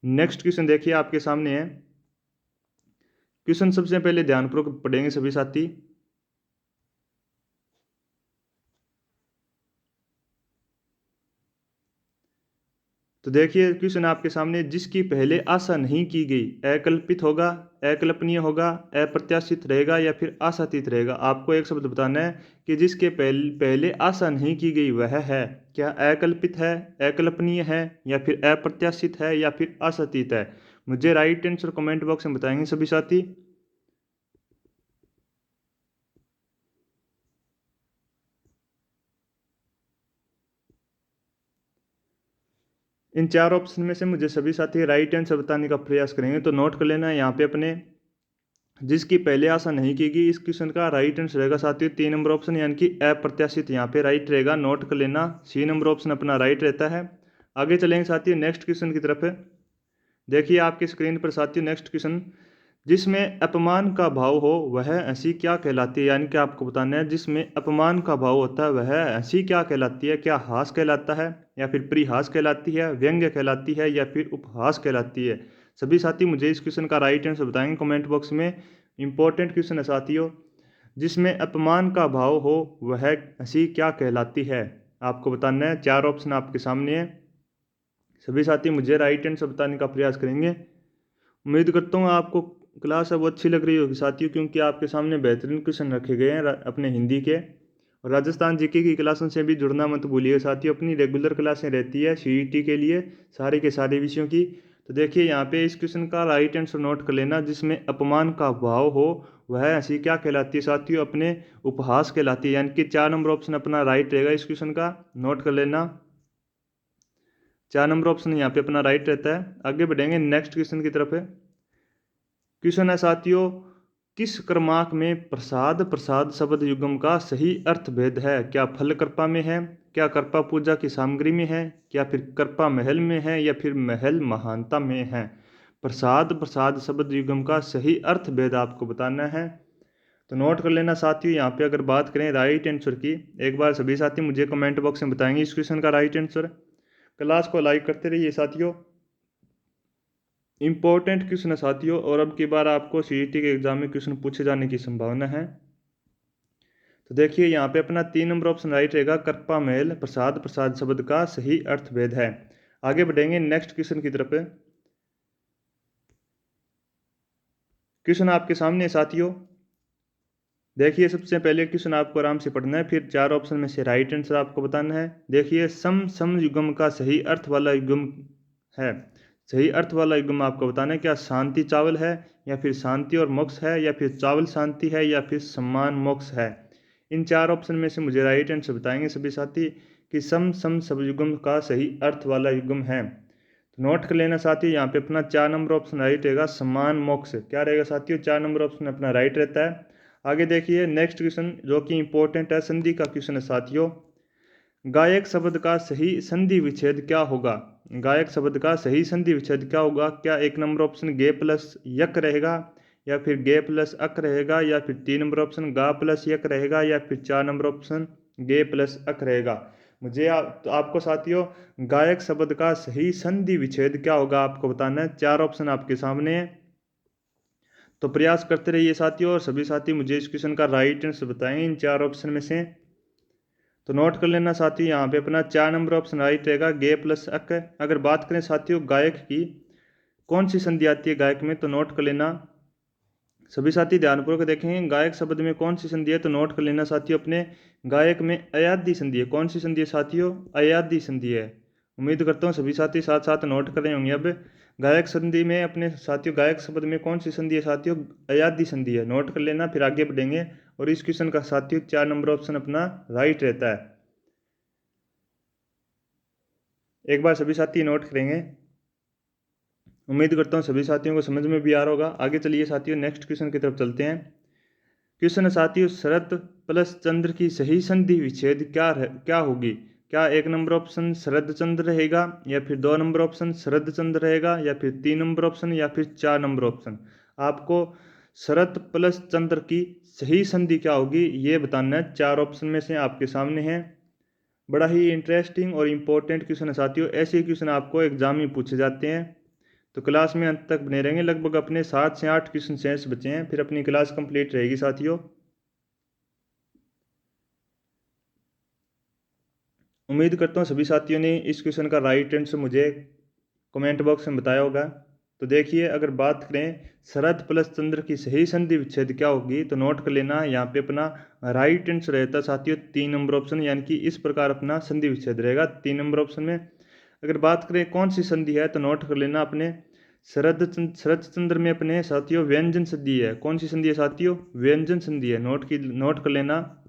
नेक्स्ट क्वेश्चन देखिए आपके सामने है। क्वेश्चन सबसे पहले ध्यानपूर्वक पढ़ेंगे सभी साथी। तो देखिए क्वेश्चन आपके सामने, जिसकी पहले आशा नहीं की गई अकल्पित होगा, अकल्पनीय होगा, अप्रत्याशित रहेगा या फिर आशातीत रहेगा। आपको एक शब्द बताना है कि जिसके पहले आशा नहीं की गई वह है, क्या अकल्पित है, अकल्पनीय है, या फिर अप्रत्याशित है, या फिर आशातीत है। मुझे राइट आंसर कमेंट बॉक्स में बताएंगे सभी साथी। इन चार ऑप्शन में से मुझे सभी साथी राइट आंसर बताने का प्रयास करेंगे, तो नोट कर लेना है यहाँ पे अपने। जिसकी पहले आशा नहीं की गई, इस क्वेश्चन का राइट आंसर रहेगा साथियों 3 नंबर ऑप्शन, यानी कि अप्रत्याशित यहाँ पे राइट रहेगा। नोट कर लेना, C नंबर ऑप्शन अपना राइट रहता है। आगे चलेंगे साथियों नेक्स्ट क्वेश्चन की तरफ। देखिए आपकी स्क्रीन पर साथियों नेक्स्ट क्वेश्चन, जिसमें अपमान का भाव हो वह हंसी क्या कहलाती है। यानी कि आपको बताना है जिसमें अपमान का भाव होता है वह हंसी क्या कहलाती है। क्या हास कहलाता है, या फिर परिहास कहलाती है, व्यंग्य कहलाती है, या फिर उपहास कहलाती है। सभी साथी मुझे इस क्वेश्चन का राइट आंसर बताएंगे कमेंट बॉक्स में। इंपॉर्टेंट क्वेश्चन है साथियों। जिसमें अपमान का भाव हो वह हंसी क्या कहलाती है। आपको बताना है, 4 ऑप्शन आपके सामने है। सभी साथी मुझे राइट आंसर बताने का प्रयास करेंगे। उम्मीद करता हूँ आपको क्लास अब अच्छी लग रही होगी साथियों, क्योंकि आपके सामने बेहतरीन क्वेश्चन रखे गए हैं अपने हिंदी के। और राजस्थान जीके की क्लासों से भी जुड़ना मत भूलिएगा साथियों। अपनी रेगुलर क्लासें रहती है सीईटी के लिए सारे के सारे विषयों की। तो देखिए यहाँ पे इस क्वेश्चन का राइट आंसर नोट कर लेना, जिसमें अपमान का भाव हो वह हंसी क्या कहलाती है साथियों, अपने उपहास कहलाती है। यानी कि 4 नंबर ऑप्शन अपना राइट रहेगा इस क्वेश्चन का, नोट कर लेना। 4 नंबर ऑप्शन यहाँ पे अपना राइट रहता है। आगे बढ़ेंगे नेक्स्ट क्वेश्चन की तरफ। क्वेश्चन है साथियों, किस क्रमांक में प्रसाद प्रसाद शब्द युग्म का सही अर्थ भेद है। क्या फल कृपा में है, क्या कृपा पूजा की सामग्री में है, क्या फिर कृपा महल में है, या फिर महल महानता में है। प्रसाद प्रसाद शब्द युग्म का सही अर्थ भेद आपको बताना है। तो नोट कर लेना साथियों। यहाँ पे अगर बात करें राइट आंसर की, एक बार सभी साथी मुझे कमेंट बॉक्स में बताएंगे इस क्वेश्चन का राइट आंसर। क्लास को लाइक करते रहिए साथियों। इंपॉर्टेंट क्वेश्चन है साथियों, और अब की बार आपको सीईटी के एग्जाम में क्वेश्चन पूछे जाने की संभावना है। तो देखिए यहाँ पे अपना 3 नंबर ऑप्शन राइट रहेगा, कृपा महल प्रसाद प्रसाद शब्द का सही अर्थ भेद है। आगे बढ़ेंगे नेक्स्ट क्वेश्चन की तरफ। क्वेश्चन आपके सामने है साथियों। देखिए सबसे पहले क्वेश्चन आपको आराम से पढ़ना है, फिर 4 ऑप्शन में से राइट आंसर आपको बताना है। देखिए सम सम युग्म का सही अर्थ वाला युग्म है। सही अर्थ वाला युग्म आपको बताना है, क्या शांति चावल है, या फिर शांति और मोक्ष है, या फिर चावल शांति है, या फिर सम्मान मोक्ष है। इन 4 ऑप्शन में से मुझे राइट आंसर बताएंगे सभी साथी कि सम सम सब युग्म का सही अर्थ वाला युग्म है। तो नोट कर लेना साथियों, यहाँ पे अपना 4 नंबर ऑप्शन राइट रहेगा, सम्मान मोक्ष। क्या रहेगा साथियों, 4 नंबर ऑप्शन अपना राइट रहता है। आगे देखिए नेक्स्ट क्वेश्चन जो कि इंपॉर्टेंट है, संधि का क्वेश्चन है साथियों। गायक शब्द का सही संधि विच्छेद क्या होगा। गायक शब्द का सही संधि विच्छेद क्या होगा। क्या 1 नंबर ऑप्शन गे प्लस यक रहेगा, या फिर गे प्लस अक रहेगा, या फिर 3 नंबर ऑप्शन गा प्लस यक रहेगा, या फिर 4 नंबर ऑप्शन गे प्लस अक रहेगा। मुझे तो आपको साथियों गायक शब्द का सही संधि विच्छेद क्या होगा आपको बताना है। 4 ऑप्शन आपके सामने है, तो प्रयास करते रहिए साथियों, और सभी साथी मुझे इस क्वेश्चन का राइट आंसर बताएंगे इन 4 ऑप्शन में से। तो नोट कर लेना साथियों, यहाँ पे अपना 4 नंबर ऑप्शन राइट रहेगा, गे प्लस अक। अगर बात करें साथियों गायक की, कौन सी संधि आती है गायक में, तो नोट कर लेना। सभी साथी ध्यानपूर्वक देखेंगे गायक शब्द में कौन सी संधि है, तो नोट कर लेना साथियों अपने। गायक में अयादी संधि है। कौन सी संधि है साथियों, अयादी संधि है। उम्मीद करता हूँ सभी साथी साथ साथ नोट कर रहे होंगे। अब गायक संधि में अपने साथियों, गायक शब्द में कौन सी संधि है साथियों? अयादी संधि है। नोट कर लेना, फिर आगे बढ़ेंगे। और इस क्वेश्चन का साथियों 4 नंबर ऑप्शन अपना राइट रहता है। एक बार सभी साथी नोट करेंगे। उम्मीद करता हूँ सभी साथियों को समझ में भी आ रहा होगा। आगे चलिए साथियों, नेक्स्ट क्वेश्चन की तरफ चलते हैं। क्वेश्चन है साथियों, शरत प्लस चंद्र की सही संधि विच्छेद क्या होगी? क्या 1 नंबर ऑप्शन शरद चंद्र रहेगा, या फिर 2 नंबर ऑप्शन शरद चंद्र रहेगा, या फिर 3 नंबर ऑप्शन, या फिर 4 नंबर ऑप्शन? आपको शरत प्लस चंद्र की सही संधि क्या होगी ये बताना है। 4 ऑप्शन में से आपके सामने है। बड़ा ही इंटरेस्टिंग और इम्पोर्टेंट क्वेश्चन है साथियों। ऐसे क्वेश्चन आपको एग्जाम में पूछे जाते हैं, तो क्लास में अंत तक बने रहेंगे। लगभग अपने 7 से 8 क्वेश्चन शेष बचे हैं, फिर अपनी क्लास कंप्लीट रहेगी साथियों। उम्मीद करता हूँ सभी साथियों ने इस क्वेश्चन का राइट आंसर मुझे कमेंट बॉक्स में बताया होगा। तो देखिए, अगर बात करें शरद प्लस चंद्र की सही संधि विच्छेद क्या होगी, तो नोट कर लेना यहाँ पे अपना राइट आंसर रहता है साथियों 3 नंबर ऑप्शन, यानी कि इस प्रकार अपना संधि विच्छेद रहेगा 3 नंबर ऑप्शन में। अगर बात करें कौन सी संधि है, तो नोट कर लेना अपने शरद चंद्र में अपने साथियों व्यंजन संधि है। कौन सी संधि है साथियों? व्यंजन संधि है। नोट कर लेना,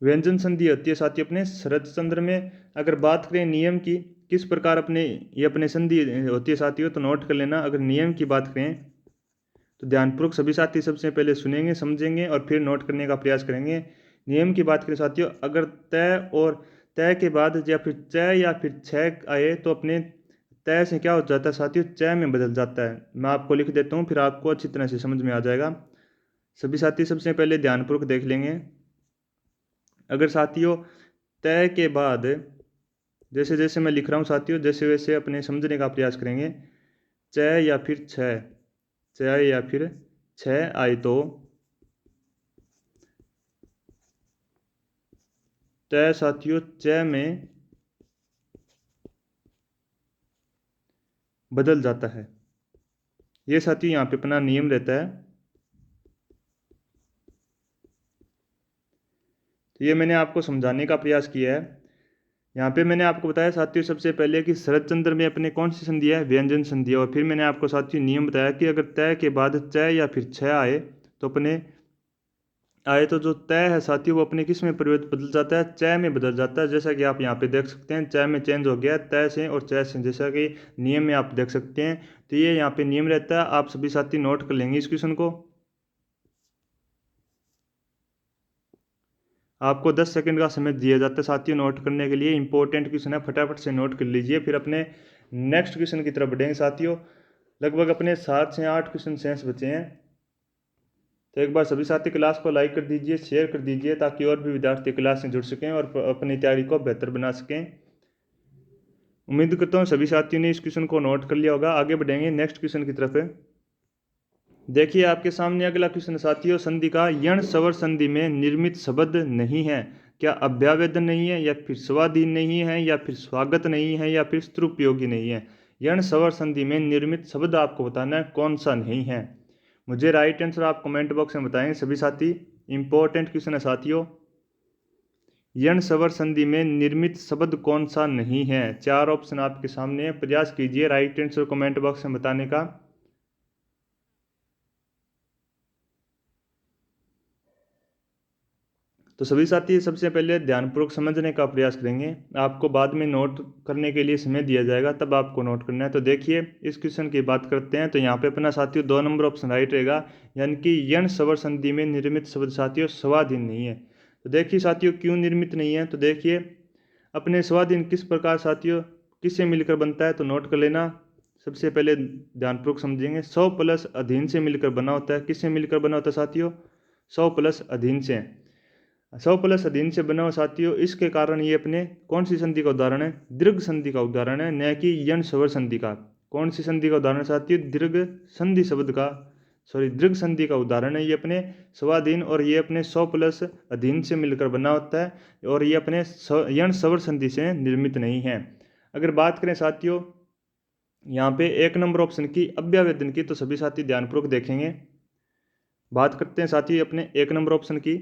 व्यंजन संधि होती है साथियों अपने शरद चंद्र में। अगर बात करें नियम की, किस प्रकार अपने ये अपने संधि होती है साथियों, तो नोट कर लेना। अगर नियम की बात करें तो ध्यानपूर्वक सभी साथी सबसे पहले सुनेंगे, समझेंगे और फिर नोट करने का प्रयास करेंगे। नियम की बात करें साथियों, अगर तय और तय के बाद या फिर चय या फिर छय आए तो अपने तय से क्या हो जाता है साथियों? चय में बदल जाता है। मैं आपको लिख देता हूँ, फिर आपको अच्छी तरह से समझ में आ जाएगा। सभी साथी सबसे पहले ध्यानपूर्वक देख लेंगे। अगर साथियों तय के बाद, जैसे जैसे मैं लिख रहा हूँ साथियों, जैसे वैसे अपने समझने का प्रयास करेंगे। चय या फिर छय, चय या फिर छय आए तो तय साथियों चय में बदल जाता है। ये साथियों यहाँ पे अपना नियम रहता है। तो ये मैंने आपको समझाने का प्रयास किया है। यहाँ पे मैंने आपको बताया साथियों सबसे पहले कि शरद चंद्र में अपने कौन सी संधि है? व्यंजन संधि है। और फिर मैंने आपको साथियों नियम बताया कि अगर तय के बाद चय या फिर छय आए तो जो तय है साथियों वो अपने किस में परिवर्तित बदल जाता है? चय में बदल जाता है। जैसा कि आप यहाँ पे देख सकते हैं, चय में चेंज हो गया तय से और चय से, जैसा कि नियम में आप देख सकते हैं। तो ये यहाँ पे नियम रहता है। आप सभी साथी नोट कर लेंगे इस क्वेश्चन को। आपको 10 सेकंड का समय दिया जाता है साथियों नोट करने के लिए। इंपॉर्टेंट क्वेश्चन है, फटाफट से नोट कर लीजिए, फिर अपने नेक्स्ट क्वेश्चन की तरफ बढ़ेंगे साथियों। लगभग अपने 7 से 8 क्वेश्चन शेष बचे हैं। तो एक बार सभी साथी क्लास को लाइक कर दीजिए, शेयर कर दीजिए, ताकि और भी विद्यार्थी क्लास से जुड़ सकें और अपनी तैयारी को बेहतर बना सकें। उम्मीद करता हूँ सभी साथियों ने इस क्वेश्चन को नोट कर लिया होगा। आगे बढ़ेंगे नेक्स्ट क्वेश्चन की तरफ। देखिए आपके सामने अगला क्वेश्चन साथियों, संधि का यण स्वर संधि में निर्मित शब्द नहीं है। क्या अभ्यावेदन नहीं है, या फिर स्वाधीन नहीं है, या फिर स्वागत नहीं है, या फिर स्त्रुपयोगी नहीं है? यण स्वर संधि में निर्मित शब्द आपको बताना है कौन सा नहीं है। मुझे राइट आंसर आप कमेंट बॉक्स में बताएंगे सभी साथी। इंपॉर्टेंट क्वेश्चन है साथियों, यण स्वर संधि में निर्मित शब्द कौन सा नहीं है? 4 ऑप्शन आपके सामने है, प्रयास कीजिए राइट आंसर कमेंट बॉक्स में बताने का। तो सभी साथी सबसे पहले ध्यानपूर्वक समझने का प्रयास करेंगे। आपको बाद में नोट करने के लिए समय दिया जाएगा, तब आपको नोट करना है। तो देखिए इस क्वेश्चन की बात करते हैं, तो यहाँ पे अपना साथियों 2 नंबर ऑप्शन राइट रहेगा, यानी कि यण स्वर संधि में निर्मित शब्द साथियों स्वाधीन नहीं है। तो देखिए साथियों क्यों निर्मित नहीं है, तो देखिए अपने स्वाधीन किस प्रकार साथियों किससे मिलकर बनता है, तो नोट कर लेना। सबसे पहले ध्यानपूर्वक समझेंगे। 100 प्लस अधीन से मिलकर बना होता है। किससे मिलकर बना होता है साथियों? 100 प्लस अधीन से। 100 प्लस अधीन से बना हुआ साथियों, इसके कारण ये अपने कौन सी संधि का उदाहरण है? दीर्घ संधि का उदाहरण है, न कि यण स्वर संधि का। कौन सी संधि का उदाहरण साथियों? दीर्घ संधि शब्द का, सॉरी दीर्घ संधि का उदाहरण है ये अपने स्वाधीन, और ये अपने 100 प्लस अधीन से मिलकर बना होता है, और ये अपने यण स्वर संधि से निर्मित नहीं है। अगर बात करें साथियों यहाँ पे 1 नंबर ऑप्शन की अभ्यावेदन की, तो सभी साथी ध्यानपूर्वक देखेंगे। बात करते हैं साथी अपने 1 नंबर ऑप्शन की।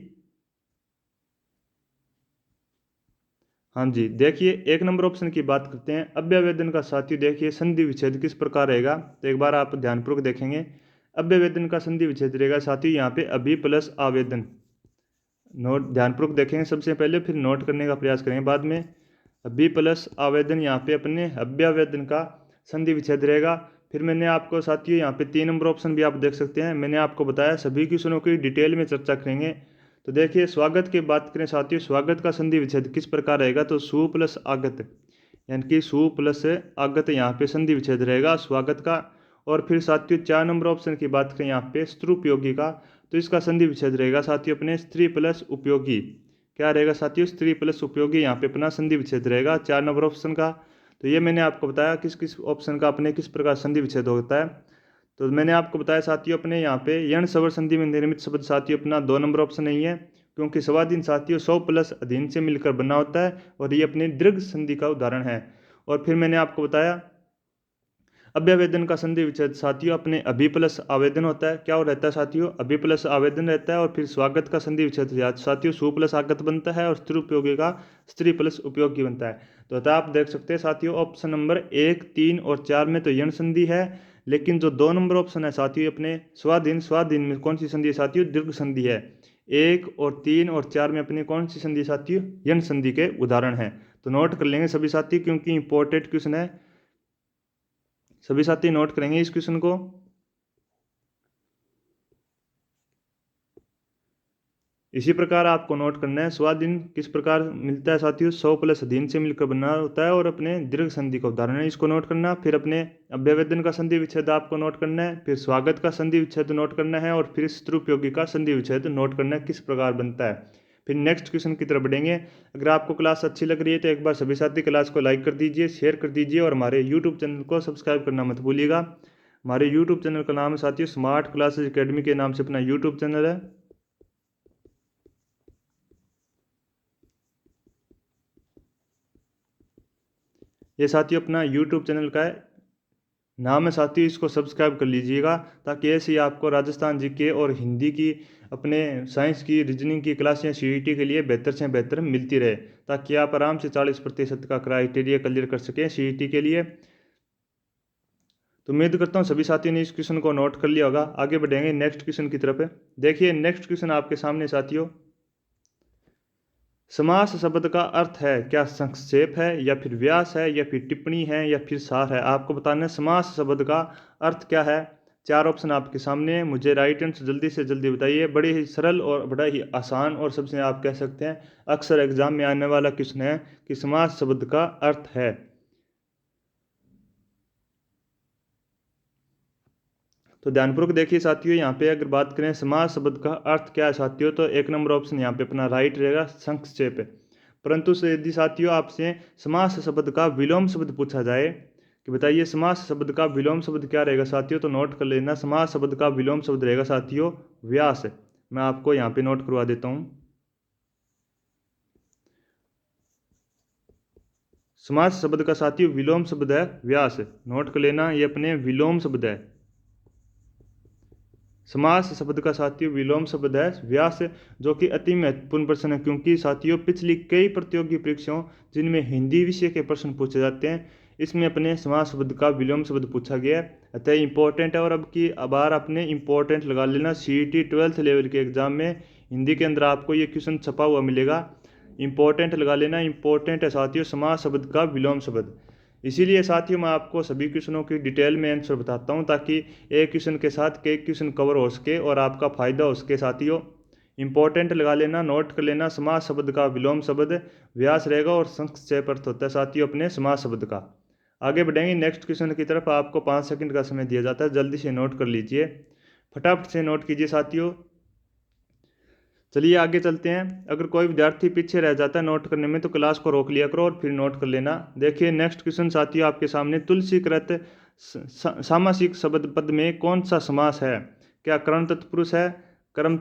हाँ जी, देखिए 1 नंबर ऑप्शन की बात करते हैं। अव्यवेदन का साथियों देखिए संधि विच्छेद किस प्रकार रहेगा, तो एक बार आप ध्यानपूर्वक देखेंगे। अव्यवेदन का संधि विच्छेद रहेगा साथियों यहाँ पे अभि प्लस आवेदन। नोट ध्यानपूर्वक देखेंगे सबसे पहले, फिर नोट करने का प्रयास करेंगे बाद में। अभी प्लस आवेदन यहाँ पे अपने अभ्यावेदन का संधि विच्छेद रहेगा। फिर मैंने आपको साथियों यहाँ पे 3 नंबर ऑप्शन भी आप देख सकते हैं। मैंने आपको बताया सभी क्वेश्चनों की डिटेल में चर्चा करेंगे। तो देखिए स्वागत की बात करें साथियों, स्वागत का संधि विच्छेद किस प्रकार रहेगा, तो सु प्लस आगत, यानी कि सु प्लस आगत यहाँ पे संधि विच्छेद रहेगा स्वागत का। और फिर साथियों 4 नंबर ऑप्शन की बात करें यहाँ पे स्त्रुपयोगी का, तो इसका संधि विच्छेद रहेगा साथियों अपने स्त्री प्लस उपयोगी। क्या रहेगा साथियों, स्त्री प्लस उपयोगी यहाँ पे अपना संधि विच्छेद रहेगा 4 नंबर ऑप्शन का। तो ये मैंने आपको बताया किस किस ऑप्शन का अपने किस प्रकार संधि विच्छेद होता है। तो मैंने आपको बताया साथियों अपने यहाँ पे यण स्वर संधि में निर्मित शब्द साथियों अपना 2 नंबर ऑप्शन नहीं है, क्योंकि स्वाधीन साथियों 100 प्लस अधीन से मिलकर बना होता है और ये अपने दीर्घ संधि का उदाहरण है। और फिर मैंने आपको बताया अभ्यावेदन का संधि विच्छेद साथियों अपने अभि प्लस आवेदन होता है। क्या रहता है साथियों, अभि प्लस आवेदन रहता है। और फिर स्वागत का संधि विच्छेद साथियों सु प्लस आगत बनता है और स्त्री उपयोगी का स्त्री प्लस उपयोगी बनता है। तो अतः आप देख सकते हैं साथियों ऑप्शन नंबर 1, 3 और 4 में तो यण संधि है, लेकिन जो 2 नंबर ऑप्शन है साथियों अपने स्वाधीन, स्वाधीन में कौन सी संधि है साथियों, दीर्घ संधि है। 1 और 3 और 4 में अपनी कौन सी संधि साथियों, यण संधि के उदाहरण है। तो नोट कर लेंगे सभी साथी, क्योंकि इंपॉर्टेंट क्वेश्चन है, सभी साथी नोट करेंगे इस क्वेश्चन को। इसी प्रकार आपको नोट करना है स्वाधीन किस प्रकार मिलता है साथियों, 100 प्लस अधीन से मिलकर बना होता है और अपने दीर्घ संधि का उदाहरण है, इसको नोट करना। फिर अपने अभ्यावेदन का संधि विच्छेद आपको नोट करना है, फिर स्वागत का संधि विच्छेद नोट करना है, और फिर स्त्रुपयोगी का संधि विच्छेद नोट करना है किस प्रकार बनता है। फिर नेक्स्ट क्वेश्चन की तरफ बढ़ेंगे। अगर आपको क्लास अच्छी लग रही है तो एक बार सभी साथी क्लास को लाइक कर दीजिए, शेयर कर दीजिए और हमारे यूट्यूब चैनल को सब्सक्राइब करना मत भूलिएगा। हमारे यूट्यूब चैनल का नाम है साथियों स्मार्ट क्लासेज अकेडमी के नाम से अपना यूट्यूब चैनल है। ये साथियों अपना यूट्यूब चैनल का नाम है साथियों, इसको सब्सक्राइब कर लीजिएगा, ताकि ऐसे ही आपको राजस्थान जीके और हिंदी की, अपने साइंस की, रीजनिंग की क्लासें सीईटी के लिए बेहतर से बेहतर मिलती रहे, ताकि आप आराम से 40% का क्राइटेरिया क्लियर कर सकें सीईटी के लिए। तो उम्मीद करता हूँ सभी साथियों ने इस क्वेश्चन को नोट कर लिया होगा। आगे बढ़ेंगे नेक्स्ट क्वेश्चन की तरफ। देखिए नेक्स्ट क्वेश्चन आपके सामने साथियों, समास शब्द का अर्थ है क्या, संक्षेप है या फिर व्यास है या फिर टिप्पणी है या फिर सार है। आपको बताना है समास शब्द का अर्थ क्या है। 4 ऑप्शन आपके सामने है, मुझे राइट आंसर जल्दी से जल्दी बताइए। बड़े ही सरल और बड़ा ही आसान और सबसे आप कह सकते हैं अक्सर एग्जाम में आने वाला क्वेश्चन है कि समास शब्द का अर्थ है। तो ध्यानपूर्वक देखिए साथियों, यहाँ पे अगर बात करें समास शब्द का अर्थ क्या है साथियों, तो 1 नंबर ऑप्शन यहाँ पे अपना राइट रहेगा, संक्षेप है। परंतु से यदि साथियों आपसे समास शब्द का विलोम शब्द पूछा जाए कि बताइए समास शब्द का विलोम शब्द क्या रहेगा साथियों, तो नोट कर लेना समास शब्द का विलोम शब्द रहेगा साथियों व्यास। मैं आपको यहाँ पे नोट करवा देता हूँ। समास शब्द का साथियों विलोम शब्द है व्यास, नोट कर लेना, ये अपने विलोम शब्द है। समास शब्द का साथियों विलोम शब्द है व्यास, जो कि अति महत्वपूर्ण प्रश्न है, क्योंकि साथियों पिछली कई प्रतियोगी परीक्षाओं जिनमें हिंदी विषय के प्रश्न पूछे जाते हैं, इसमें अपने समास शब्द का विलोम शब्द पूछा गया है, अतः इंपॉर्टेंट है। और अब की बार अपने इंपॉर्टेंट लगा लेना, सीईटी 12th लेवल के एग्जाम में हिंदी के अंदर आपको ये क्वेश्चन छपा हुआ मिलेगा, इंपॉर्टेंट लगा लेना, इंपॉर्टेंट है साथियों समास शब्द का विलोम शब्द। इसीलिए साथियों मैं आपको सभी क्वेश्चनों की डिटेल में आंसर बताता हूं, ताकि एक क्वेश्चन के साथ कई क्वेश्चन कवर हो सके और आपका फायदा हो सके साथियों। इंपॉर्टेंट लगा लेना, नोट कर लेना, समास शब्द का विलोम शब्द व्यास रहेगा और संक्षेप अर्थ होता है साथियों अपने समास शब्द का। आगे बढ़ेंगे नेक्स्ट क्वेश्चन की तरफ। आपको 5 सेकंड का समय दिया जाता है, जल्दी से नोट कर लीजिए, फटाफट से नोट कीजिए साथियों। चलिए आगे चलते हैं। अगर कोई विद्यार्थी पीछे रह जाता है नोट करने में तो क्लास को रोक लिया करो और फिर नोट कर लेना। देखिए नेक्स्ट क्वेश्चन साथियों आपके सामने, तुलसीकृत सामासिक शब्द पद में कौन सा समास है। क्या कर्म तत्पुरुष है, कर्म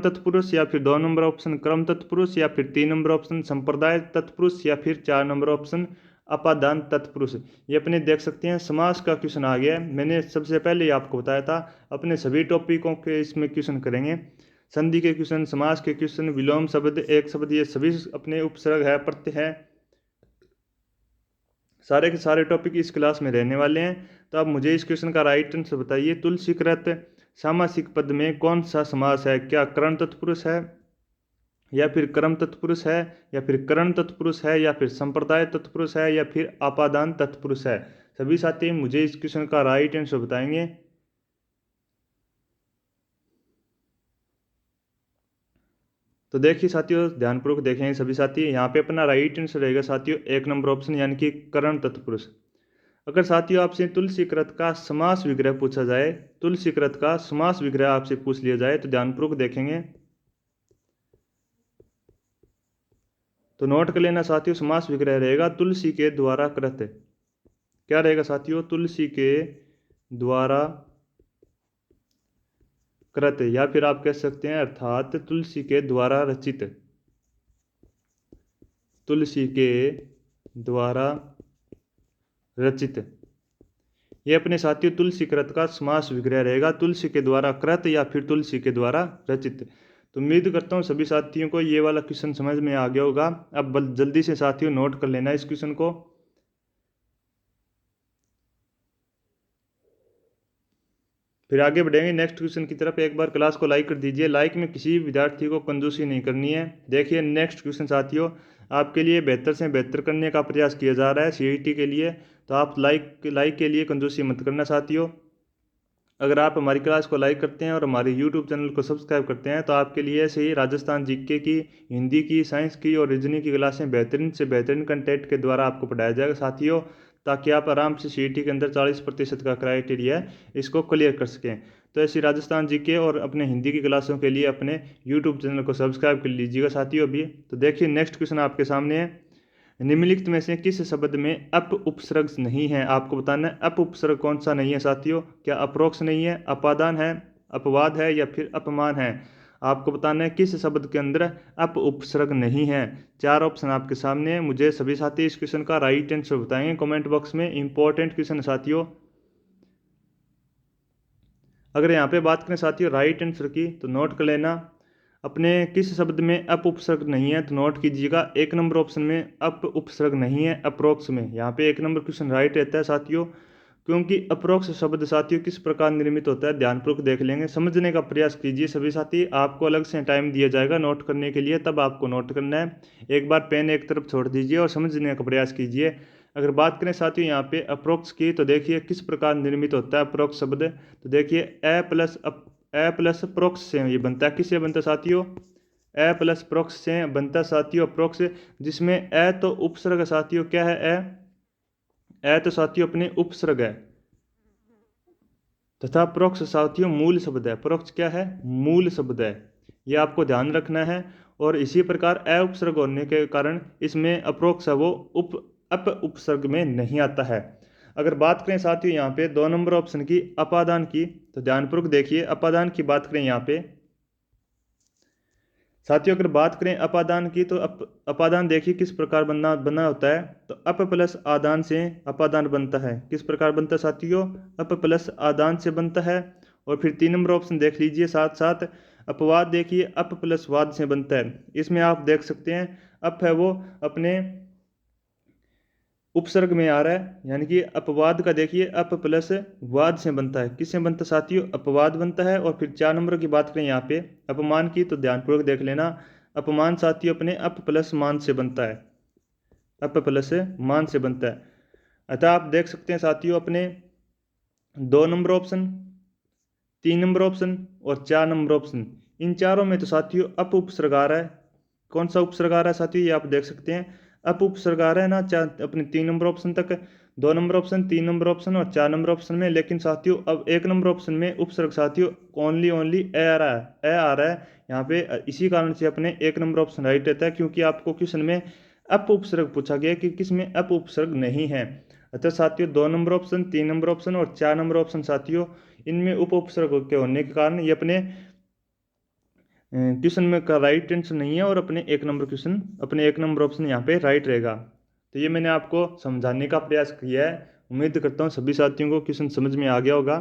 तत्पुरुष या फिर 2 नंबर ऑप्शन कर्म तत्पुरुष या फिर 3 नंबर ऑप्शन संप्रदाय तत्पुरुष या फिर 4 नंबर ऑप्शन अपादान तत्पुरुष। ये अपने देख सकते हैं समास का क्वेश्चन आ गया है। मैंने सबसे पहले ही आपको बताया था अपने सभी टॉपिकों के इसमें क्वेश्चन करेंगे। संधि के क्वेश्चन, समास के क्वेश्चन, विलोम शब्द, एक शब्द, ये सभी अपने उपसर्ग है, प्रत्यय है, सारे के सारे टॉपिक इस क्लास में रहने वाले हैं। तो आप मुझे इस क्वेश्चन का राइट आंसर बताइए। तुलसीकृत सामासिक पद में कौन सा समास है? क्या करण तत्पुरुष है, या फिर कर्म तत्पुरुष है, या फिर करण तत्पुरुष है, या फिर संप्रदाय तत्पुरुष है, या फिर आपादान तत्पुरुष है? सभी साथी मुझे इस क्वेश्चन का राइट आंसर बताएंगे। तो देखिए साथियों, ध्यानपूर्वक देखेंगे सभी साथी, यहाँ पे अपना राइट आंसर रहेगा साथियों 1 नंबर ऑप्शन, यानी कि करण तत्पुरुष। अगर साथियों आपसे तुलसीकृत का समास विग्रह पूछा जाए, तुलसीकृत का समास विग्रह आपसे पूछ लिया जाए, तो ध्यानपूर्वक देखेंगे। तो नोट कर लेना साथियों, समास विग्रह रहेगा तुलसी के द्वारा कृत। क्या रहेगा साथियों? तुलसी के द्वारा कृत, या फिर आप कह सकते हैं अर्थात तुलसी के द्वारा रचित, तुलसी के द्वारा रचित। ये अपने साथियों तुलसी कृत का समास विग्रह रहेगा, तुलसी के द्वारा कृत या फिर तुलसी के द्वारा रचित। तो उम्मीद करता हूँ सभी साथियों को ये वाला क्वेश्चन समझ में आ गया होगा। अब जल्दी से साथियों नोट कर लेना इस क्वेश्चन को। फिर आगे बढ़ेंगे नेक्स्ट क्वेश्चन की तरफ। एक बार क्लास को लाइक कर दीजिए, लाइक में किसी विद्यार्थी को कंजूसी नहीं करनी है। देखिए नेक्स्ट क्वेश्चन साथियों, आपके लिए बेहतर से बेहतर करने का प्रयास किया जा रहा है सीईटी के लिए, तो आप लाइक के लिए कंजूसी मत करना साथियों। अगर आप हमारी क्लास को लाइक करते हैं और हमारे यूट्यूब चैनल को सब्सक्राइब करते हैं, तो आपके लिए ऐसे ही राजस्थान जीके की, हिंदी की, साइंस की और रीजनिंग की क्लासें बेहतरीन से बेहतरीन कंटेंट के द्वारा आपको पढ़ाया जाएगा साथियों, ताकि आप आराम से सीईटी के अंदर 40% का क्राइटेरिया है इसको क्लियर कर सकें। तो ऐसी राजस्थान जीके और अपने हिंदी की क्लासों के लिए अपने यूट्यूब चैनल को सब्सक्राइब कर लीजिएगा साथियों अभी। तो देखिए नेक्स्ट क्वेश्चन आपके सामने है, निम्नलिखित में से किस शब्द में अप उपसर्ग नहीं है? आपको बताना है अप उपसर्ग कौन सा नहीं है साथियों। क्या अप्रोक्स नहीं है, अपादान है, अपवाद है, या फिर अपमान है? आपको बताना है किस शब्द के अंदर अप उपसर्ग नहीं है। 4 ऑप्शन आपके सामने है, मुझे सभी साथी इस क्वेश्चन का राइट आंसर बताएंगे कमेंट बॉक्स में। इंपॉर्टेंट क्वेश्चन साथियों। अगर यहाँ पे बात करें साथियों राइट आंसर की, तो नोट कर लेना अपने किस शब्द में अप उपसर्ग नहीं है, तो नोट कीजिएगा 1 नंबर ऑप्शन में अप उपसर्ग नहीं है, अप्रोक्स में। यहाँ पे 1 नंबर क्वेश्चन राइट रहता है साथियों, क्योंकि अप्रोक्स शब्द साथियों किस प्रकार निर्मित होता है ध्यानपूर्वक देख लेंगे, समझने का प्रयास कीजिए सभी साथी। आपको अलग से टाइम दिया जाएगा नोट करने के लिए, तब आपको नोट करना है। एक बार पेन एक तरफ छोड़ दीजिए और समझने का प्रयास कीजिए। अगर बात करें साथियों यहाँ पे अप्रोक्स की, तो देखिए किस प्रकार निर्मित होता है अप्रोक्स शब्द। तो देखिए ए प्लस प्रोक्स से ये बनता है, किससे बनता है साथियों? ए प्लस प्रोक्स से बनता है साथियों अप्रोक्स, जिसमें ए तो उपसर्ग है साथियों। क्या है ए तो साथियों अपने उपसर्ग है, तथा प्रोक्स साथियों मूल शब्द है। प्रोक्स क्या है? मूल शब्द है, ये आपको ध्यान रखना है। और इसी प्रकार ए उपसर्ग होने के कारण इसमें अप्रोक्स है वो अप उपसर्ग में नहीं आता है। अगर बात करें साथियों यहाँ पे 2 नंबर ऑप्शन की, अपादान की, तो ध्यानपूर्वक देखिए अपादान की बात करें यहाँ पे साथियों। अगर बात करें अपादान की, तो अपादान देखिए किस प्रकार बना बना होता है। तो अप प्लस आदान से अपादान बनता है। किस प्रकार बनता है साथियों? अप प्लस आदान से बनता है। और फिर 3 नंबर ऑप्शन देख लीजिए साथ साथ, अपवाद देखिए अप प्लस वाद से बनता है। इसमें आप देख सकते हैं अप है वो अपने उपसर्ग में आ रहा है, यानी कि अपवाद का देखिए अप प्लस वाद से बनता है। किससे बनता है साथियों? अपवाद बनता है। और फिर 4 नंबर की बात करें यहाँ पे अपमान की, तो ध्यानपूर्वक देख लेना अपमान साथियों अपने अप प्लस मान से बनता है, अप प्लस मान से बनता है। अतः आप देख सकते हैं साथियों अपने 2 नंबर ऑप्शन, 3 नंबर ऑप्शन और 4 नंबर ऑप्शन, इन चारों में तो साथियों अप उपसर्ग आ रहा है। कौन सा उपसर्ग आ रहा है साथियों? ये आप देख सकते हैं अप उपसर्ग आ रहा है ना, चार अपने 3 नंबर ऑप्शन तक, 2 नंबर ऑप्शन, 3 नंबर ऑप्शन और 4 नंबर ऑप्शन में। लेकिन साथियों अब 1 नंबर ऑप्शन में उपसर्ग साथियों ओनली ए आ रहा है, ए आ रहा है यहाँ पे। इसी कारण से अपने 1 नंबर ऑप्शन राइट रहता है, क्योंकि आपको क्वेश्चन में अप उपसर्ग पूछा गया कि किस में अप उपसर्ग नहीं है। अतः साथियों 2 नंबर ऑप्शन, 3 नंबर ऑप्शन और 4 नंबर ऑप्शन साथियों, इनमें उप उपसर्ग के होने के कारण ये अपने क्वेश्चन में का राइट आंसर नहीं है, और अपने 1 नंबर ऑप्शन यहाँ पे राइट रहेगा। तो ये मैंने आपको समझाने का प्रयास किया है। उम्मीद करता हूँ सभी साथियों को क्वेश्चन समझ में आ गया होगा।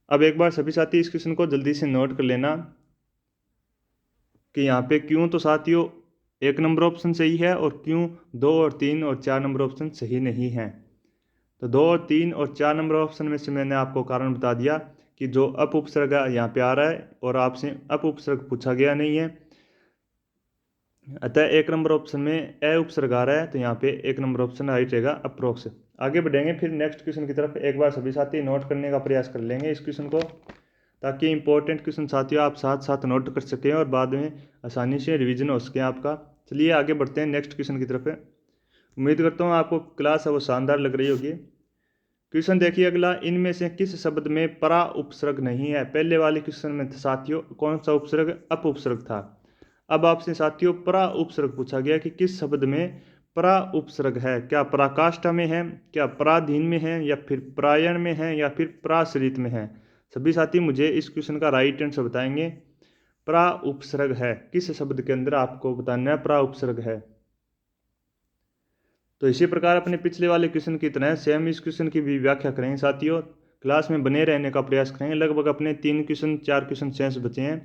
अब एक बार सभी साथी इस क्वेश्चन को जल्दी से नोट कर लेना कि यहाँ पे क्यों तो साथियों 1 नंबर ऑप्शन सही है और क्यों 2 और 3 और 4 नंबर ऑप्शन सही नहीं है। तो 2 और 3 और 4 नंबर ऑप्शन में से मैंने आपको कारण बता दिया कि जो अप उपसर्ग यहाँ पे आ रहा है और आपसे अप उपसर्ग पूछा गया नहीं है, अतः 1 नंबर ऑप्शन में अ उपसर्ग आ रहा है, तो यहाँ पे 1 नंबर ऑप्शन राइट रहेगा अप्रोक्स। आगे बढ़ेंगे फिर नेक्स्ट क्वेश्चन की तरफ। एक बार सभी साथी नोट करने का प्रयास कर लेंगे इस क्वेश्चन को, ताकि इंपॉर्टेंट क्वेश्चन साथियों आप साथ साथ नोट कर सकें और बाद में आसानी से रिवीजन हो सके आपका। चलिए आगे बढ़ते हैं नेक्स्ट क्वेश्चन की तरफ। उम्मीद करता हूँ आपको क्लास है वो शानदार लग रही होगी। क्वेश्चन देखिए अगला, इनमें से किस शब्द में परा उपसर्ग नहीं है। पहले वाले क्वेश्चन में साथियों कौन सा उपसर्ग अप उपसर्ग था। अब आपसे साथियों परा उपसर्ग पूछा गया कि किस शब्द में परा उपसर्ग है। क्या पराकाष्ठा में है, क्या पराधीन में है, या फिर प्रायण में है, या फिर प्राश्रित में है। सभी साथी मुझे इस क्वेश्चन का राइट आंसर बताएंगे। परा उपसर्ग है किस शब्द के अंदर, आपको बताना है परा उपसर्ग है। तो इसी प्रकार अपने पिछले वाले क्वेश्चन की तरह सेम इस क्वेश्चन की भी व्याख्या करेंगे साथियों। क्लास में बने रहने का प्रयास करेंगे। लगभग अपने 3 क्वेश्चन 4 क्वेश्चन शेष बचे हैं।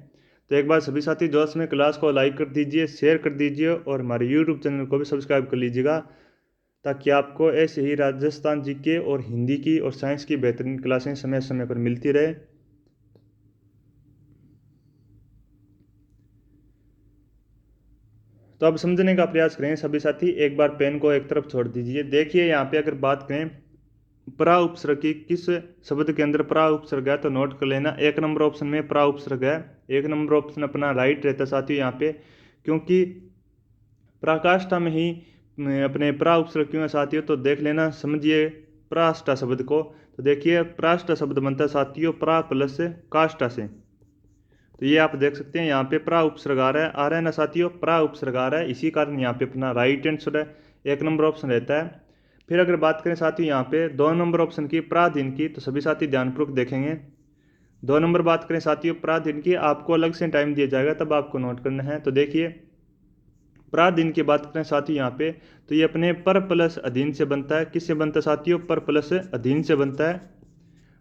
तो एक बार सभी साथी जोश में क्लास को लाइक कर दीजिए, शेयर कर दीजिए और हमारे यूट्यूब चैनल को भी सब्सक्राइब कर लीजिएगा, ताकि आपको ऐसे ही राजस्थान जीके और हिंदी की और साइंस की बेहतरीन क्लासें समय समय पर मिलती रहे। तो अब समझने का प्रयास करें सभी साथी। एक बार पेन को एक तरफ छोड़ दीजिए। देखिए यहाँ पे अगर बात करें परा उपसर्ग की, किस शब्द के अंदर परा उपसर्ग है, तो नोट कर लेना 1 नंबर ऑप्शन में परा उपसर्ग है। 1 नंबर ऑप्शन अपना राइट रहता है साथियों यहाँ पे, क्योंकि पराकाष्ठा में ही अपने परा उपसर्ग क्यों है साथियों। तो देख लेना, समझिए पराष्ठा शब्द को। तो देखिए पराष्ठा शब्द बनता है साथियों परा प्लस काष्ठा से। तो ये आप देख सकते हैं यहाँ पे परा उपसर्ग आ रहा है ना साथियों, परा उपसर्ग आ रहा है, इसी कारण यहाँ पे अपना राइट आंसर है 1 नंबर ऑप्शन रहता है। फिर अगर बात करें साथियों यहाँ पे 2 नंबर ऑप्शन की पराधीन की, तो सभी साथी ध्यानपूर्वक देखेंगे। 2 नंबर बात करें साथियों पराधीन की, आपको अलग से टाइम दिया जाएगा तब आपको नोट करना है। तो देखिए पराधीन की बात करें साथियों यहाँ पे, तो ये अपने पर प्लस अधीन से बनता है। किससे बनता है साथियों, पर प्लस अधीन से बनता है।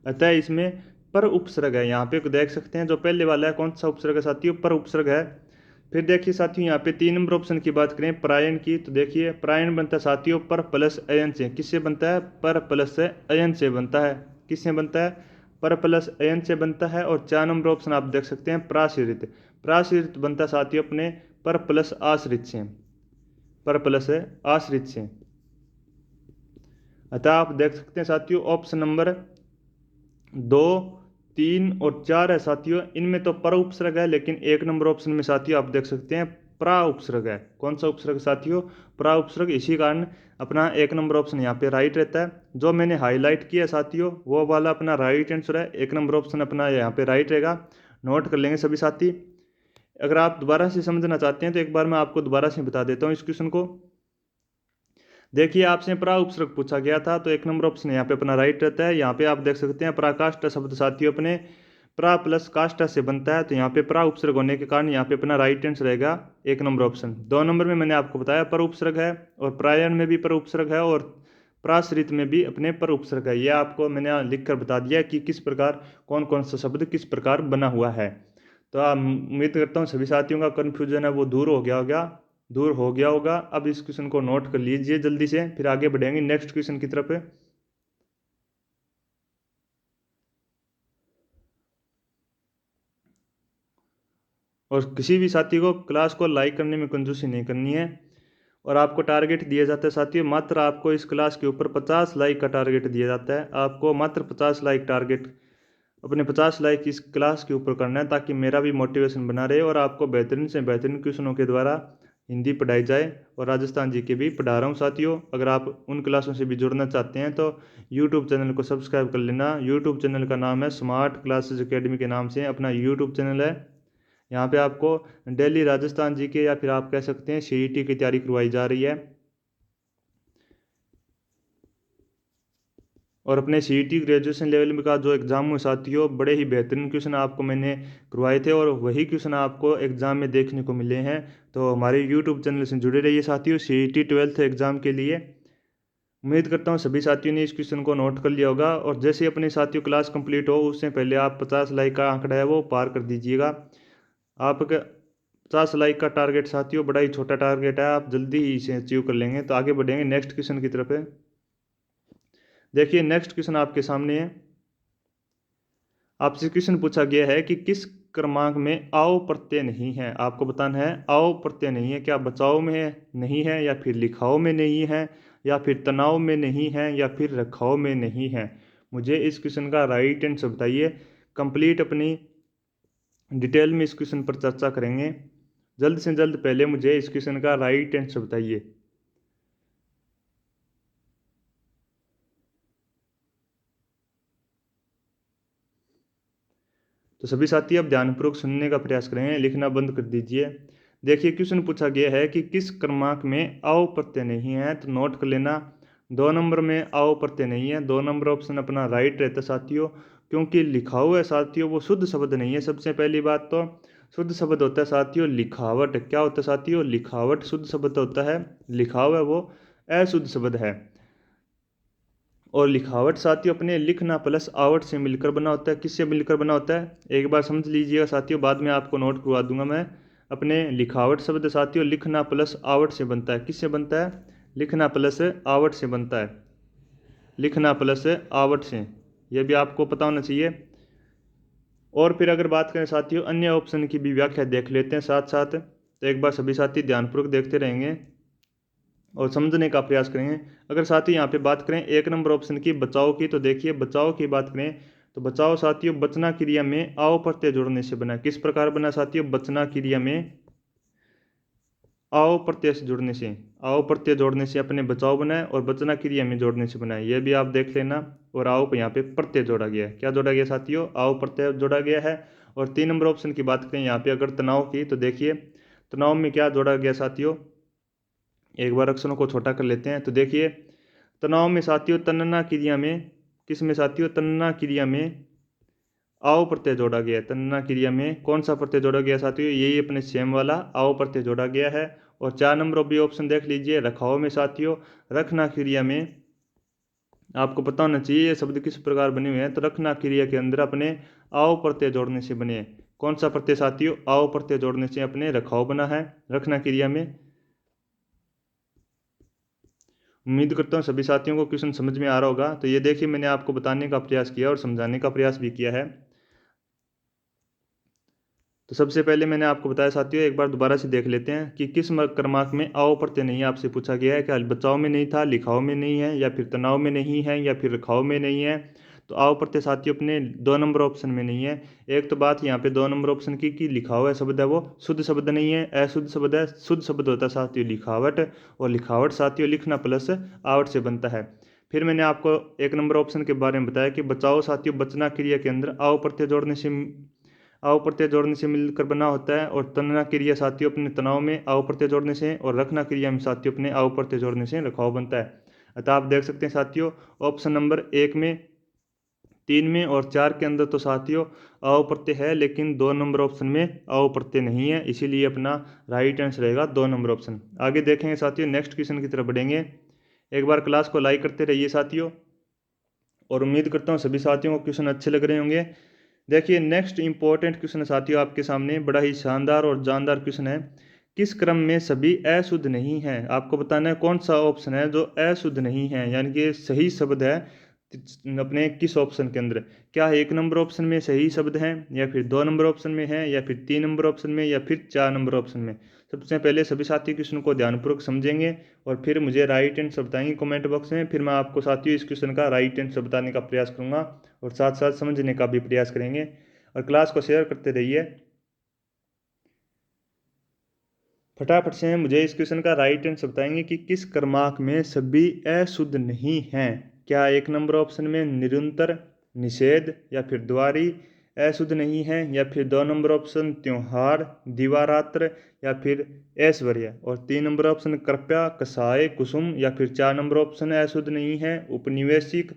अतः इसमें पर उपसर्ग है। यहाँ पे देख सकते हैं जो पहले वाला है कौन सा उपसर्ग है साथियों, पर उपसर्ग है। फिर देखिए साथियों यहाँ पे 3 नंबर ऑप्शन की बात करें परायण की, तो देखिए परायण बनता है साथियों पर प्लस अयन से। किससे बनता है, पर प्लस अयन से बनता है। किससे बनता है, पर प्लस अयन से बनता है। और 4 नंबर ऑप्शन आप देख सकते हैं प्राश्रित। प्राश्रित बनता है साथियों अपने पर प्लस आश्रित से, पर प्लस आश्रित से। अतः आप देख सकते हैं साथियों ऑप्शन नंबर 2, 3 और 4 है साथियों, इनमें तो पर उपसर्ग है, लेकिन 1 नंबर ऑप्शन में साथियों आप देख सकते हैं प्रा उपसर्ग है। कौन सा उपसर्ग साथियों, प्रा उपसर्ग। इसी कारण अपना 1 नंबर ऑप्शन यहाँ पे राइट रहता है। जो मैंने हाईलाइट किया साथियों वो वाला अपना राइट आंसर है। 1 नंबर ऑप्शन अपना यहाँ पे राइट रहेगा। नोट कर लेंगे सभी साथी। अगर आप दोबारा से समझना चाहते हैं तो एक बार मैं आपको दोबारा से बता देता हूँ इस क्वेश्चन को। देखिए आपसे परा उपसर्ग पूछा गया था, तो 1 नंबर ऑप्शन यहाँ पे अपना राइट रहता है। यहाँ पे आप देख सकते हैं पराकाष्ठा शब्द साथियों अपने प्रा प्लस काष्ठा से बनता है, तो यहाँ पे परा उपसर्ग होने के कारण यहाँ पे अपना राइट आंसर रहेगा 1 नंबर ऑप्शन। 2 नंबर में मैंने आपको बताया पर उपसर्ग है, और प्रायण में भी पर उपसर्ग है, और प्राश्रित में भी अपने पर उपसर्ग है। यह आपको मैंने लिख कर बता दिया कि किस प्रकार कौन कौन सा शब्द किस प्रकार बना हुआ है। तो आप उम्मीद करता हूँ सभी साथियों का कन्फ्यूजन है वो दूर हो गया होगा। अब इस क्वेश्चन को नोट कर लीजिए जल्दी से, फिर आगे बढ़ेंगे नेक्स्ट क्वेश्चन की तरफ। और किसी भी साथी को क्लास को लाइक करने में कंजूसी नहीं करनी है। और आपको टारगेट दिया जाता है साथियों, मात्र आपको इस क्लास के ऊपर 50 लाइक का टारगेट दिया जाता है। आपको मात्र 50 लाइक टारगेट अपने 50 लाइक इस क्लास के ऊपर करना है, ताकि मेरा भी मोटिवेशन बना रहे और आपको बेहतरीन से बेहतरीन क्वेश्चनों के द्वारा हिंदी पढ़ाई जाए। और राजस्थान जी के भी पढ़ा रहा हूँ साथियों। अगर आप उन क्लासों से भी जुड़ना चाहते हैं तो यूट्यूब चैनल को सब्सक्राइब कर लेना। यूट्यूब चैनल का नाम है स्मार्ट क्लासेज अकेडमी के नाम से अपना यूट्यूब चैनल है। यहाँ पे आपको डेली राजस्थान जी के, या फिर आप कह सकते हैं सीईटी की तैयारी करवाई जा रही है। और अपने सीईटी ग्रेजुएशन लेवल में का जो एग्ज़ाम हुए साथियों, बड़े ही बेहतरीन क्वेश्चन आपको मैंने करवाए थे, और वही क्वेश्चन आपको एग्ज़ाम में देखने को मिले हैं। तो हमारे यूट्यूब चैनल से जुड़े रहिए साथियों सीईटी 12th एग्ज़ाम के लिए। उम्मीद करता हूँ सभी साथियों ने इस क्वेश्चन को नोट कर लिया होगा, और जैसे ही अपने साथियों क्लास कंप्लीट हो उससे पहले आप 50 लाइक का आंकड़ा है वो पार कर दीजिएगा। आपका 50 लाइक का टारगेट साथियों बड़ा ही छोटा टारगेट है, आप जल्दी ही इसे अचीव कर लेंगे। तो आगे बढ़ेंगे नेक्स्ट क्वेश्चन की तरफ है। देखिए नेक्स्ट क्वेश्चन आपके सामने है। आपसे क्वेश्चन पूछा गया है कि किस क्रमांक में आओ प्रत्यय नहीं है। आपको बताना है आओ प्रत्यय नहीं है, क्या बचाओ में है नहीं है, या फिर लिखाओ में नहीं है, या फिर तनाव में नहीं है, या फिर रखाव में नहीं है। मुझे इस क्वेश्चन का राइट आंसर बताइए। कंप्लीट अपनी डिटेल में इस क्वेश्चन पर चर्चा करेंगे। जल्द से जल्द पहले मुझे इस क्वेश्चन का राइट आंसर बताइए। तो सभी साथी अब ध्यानपूर्वक सुनने का प्रयास करें, लिखना बंद कर दीजिए। देखिए क्वेश्चन पूछा गया है कि किस क्रमांक में आओ प्रत्यय नहीं है, तो नोट कर लेना। 2 नंबर में आओ प्रत्यय नहीं है, 2 नंबर ऑप्शन अपना राइट रहता है साथियों, क्योंकि लिखा हुआ है साथियों वो शुद्ध शब्द नहीं है। सबसे पहली बात तो शुद्ध शब्द होता है साथियों लिखावट। क्या होता है साथियों? लिखावट शुद्ध शब्द होता है, लिखा हुआ है वो अशुद्ध शब्द है। और लिखावट साथियों अपने लिखना प्लस आवट से मिलकर बना होता है। किससे मिलकर बना होता है एक बार समझ लीजिएगा साथियों, बाद में आपको नोट करवा दूंगा मैं। अपने लिखावट शब्द साथियों लिखना प्लस आवट से बनता है। किससे बनता है? लिखना प्लस आवट से बनता है। लिखना प्लस आवट से, यह भी आपको पता होना चाहिए। और फिर अगर बात करें साथियों अन्य ऑप्शन की भी व्याख्या देख लेते हैं साथ साथ। तो एक बार सभी साथी ध्यानपूर्वक देखते रहेंगे और समझने का प्रयास करेंगे। अगर साथियों यहाँ पे बात करें 1 नंबर ऑप्शन की बचाव की, तो देखिए बचाव की बात करें तो बचाव साथियों बचना क्रिया में आओ प्रत्यय जोड़ने से बना। किस प्रकार बना साथियों? बचना क्रिया में आओ प्रत्यय से जुड़ने से, आओ प्रत्यय जोड़ने से अपने बचाव बनाए, और बचना क्रिया में जोड़ने से बनाए, यह भी आप देख लेना। और आओ यहाँ पे प्रत्यय जोड़ा गया है। क्या जोड़ा गया साथियों? आओ प्रत्यय जोड़ा गया है। और 3 नंबर ऑप्शन की बात करें यहाँ पे अगर तनाव की, तो देखिए तनाव में क्या जोड़ा गया साथियों? एक बार अक्षरों को छोटा कर लेते हैं। तो देखिए तनाव में साथियों तन्ना क्रिया में, किस में साथियों? तन्ना क्रिया में आओ प्रत्यय जोड़ा गया है। तन्ना क्रिया में कौन सा प्रत्यय जोड़ा गया साथियों? यही अपने सेम वाला आओ प्रत्यय जोड़ा गया है। और 4 नंबर भी ऑप्शन देख लीजिए रखाव में साथियों रखना क्रिया में। आपको पता होना चाहिए ये शब्द किस प्रकार बने हुए हैं। तो रखना क्रिया के अंदर अपने आओ प्रत्यय जोड़ने से बने। कौन सा प्रत्यय साथियों? आओ प्रत्यय जोड़ने से अपने रखाव बना है रखना क्रिया में। उम्मीद करता हूँ सभी साथियों को क्वेश्चन समझ में आ रहा होगा। तो ये देखिए मैंने आपको बताने का प्रयास किया और समझाने का प्रयास भी किया है। तो सबसे पहले मैंने आपको बताया साथियों, एक बार दोबारा से देख लेते हैं कि किस क्रमांक में आओ प्रत्यय नहीं है। आपसे पूछा गया है क्या बचाव में नहीं था, लिखाव में नहीं है, या फिर तनाव में नहीं है, या फिर रखाव में नहीं है। तो आओ प्रत्यय साथियों अपने 2 नंबर ऑप्शन में नहीं है। एक तो बात यहाँ पे 2 नंबर ऑप्शन की कि लिखा हुआ शब्द है वो शुद्ध शब्द नहीं है, अशुद्ध शब्द है। शुद्ध शब्द होता है साथियों लिखावट, और लिखावट साथियों लिखना प्लस आवट से बनता है। फिर मैंने आपको 1 नंबर ऑप्शन के बारे में बताया कि बचाओ साथियों बचना क्रिया के अंदर आओ प्रत्यय जोड़ने से, आओ प्रत्यय जोड़ने से मिलकर बना होता है। और तन्ना क्रिया साथियों अपने तनाव में आओ प्रत्यय जोड़ने से, और रखना क्रिया में साथियों अपने आओ प्रत्यय जोड़ने से रखाव बनता है। अतः आप देख सकते हैं साथियों ऑप्शन नंबर 1 में, 3 में और 4 के अंदर तो साथियों आओ प्रत्यय है, लेकिन 2 नंबर ऑप्शन में आओ प्रत्यय नहीं है। इसीलिए अपना राइट आंसर रहेगा 2 नंबर ऑप्शन। आगे देखेंगे साथियों नेक्स्ट क्वेश्चन की तरफ बढ़ेंगे। एक बार क्लास को लाइक करते रहिए साथियों, और उम्मीद करता हूँ सभी साथियों को क्वेश्चन अच्छे लग रहे होंगे। देखिए नेक्स्ट इंपॉर्टेंट क्वेश्चन है साथियों आपके सामने, बड़ा ही शानदार और जानदार क्वेश्चन है। किस क्रम में सभी अशुद्ध नहीं है? आपको बताना है कौन सा ऑप्शन है जो अशुद्ध नहीं है, यानी कि सही शब्द है अपने किस ऑप्शन के अंदर। क्या 1 नंबर ऑप्शन में सही शब्द है, या फिर 2 नंबर ऑप्शन में है, या फिर 3 नंबर ऑप्शन में, या फिर 4 नंबर ऑप्शन में? सबसे पहले सभी साथी क्वेश्चन को ध्यानपूर्वक समझेंगे और फिर मुझे राइट आंसर बताएंगे कमेंट बॉक्स में। फिर मैं आपको साथियों इस क्वेश्चन का राइट आंसर बताने का प्रयास करूंगा, और साथ साथ समझने का भी प्रयास करेंगे। और क्लास को शेयर करते रहिए फटाफट से। मुझे इस क्वेश्चन का राइट आंसर बताएंगे कि किस क्रमांक में सभी अशुद्ध नहीं हैं। क्या 1 नंबर ऑप्शन में निरंतर, निषेध, या फिर द्वारी अशुद्ध नहीं है, या फिर 2 नंबर ऑप्शन त्योहार, दिवारात्र, या फिर ऐश्वर्य, और 3 नंबर ऑप्शन कृपया, कसाय, कुसुम, या फिर 4 नंबर ऑप्शन अशुद्ध नहीं है उपनिवेशिक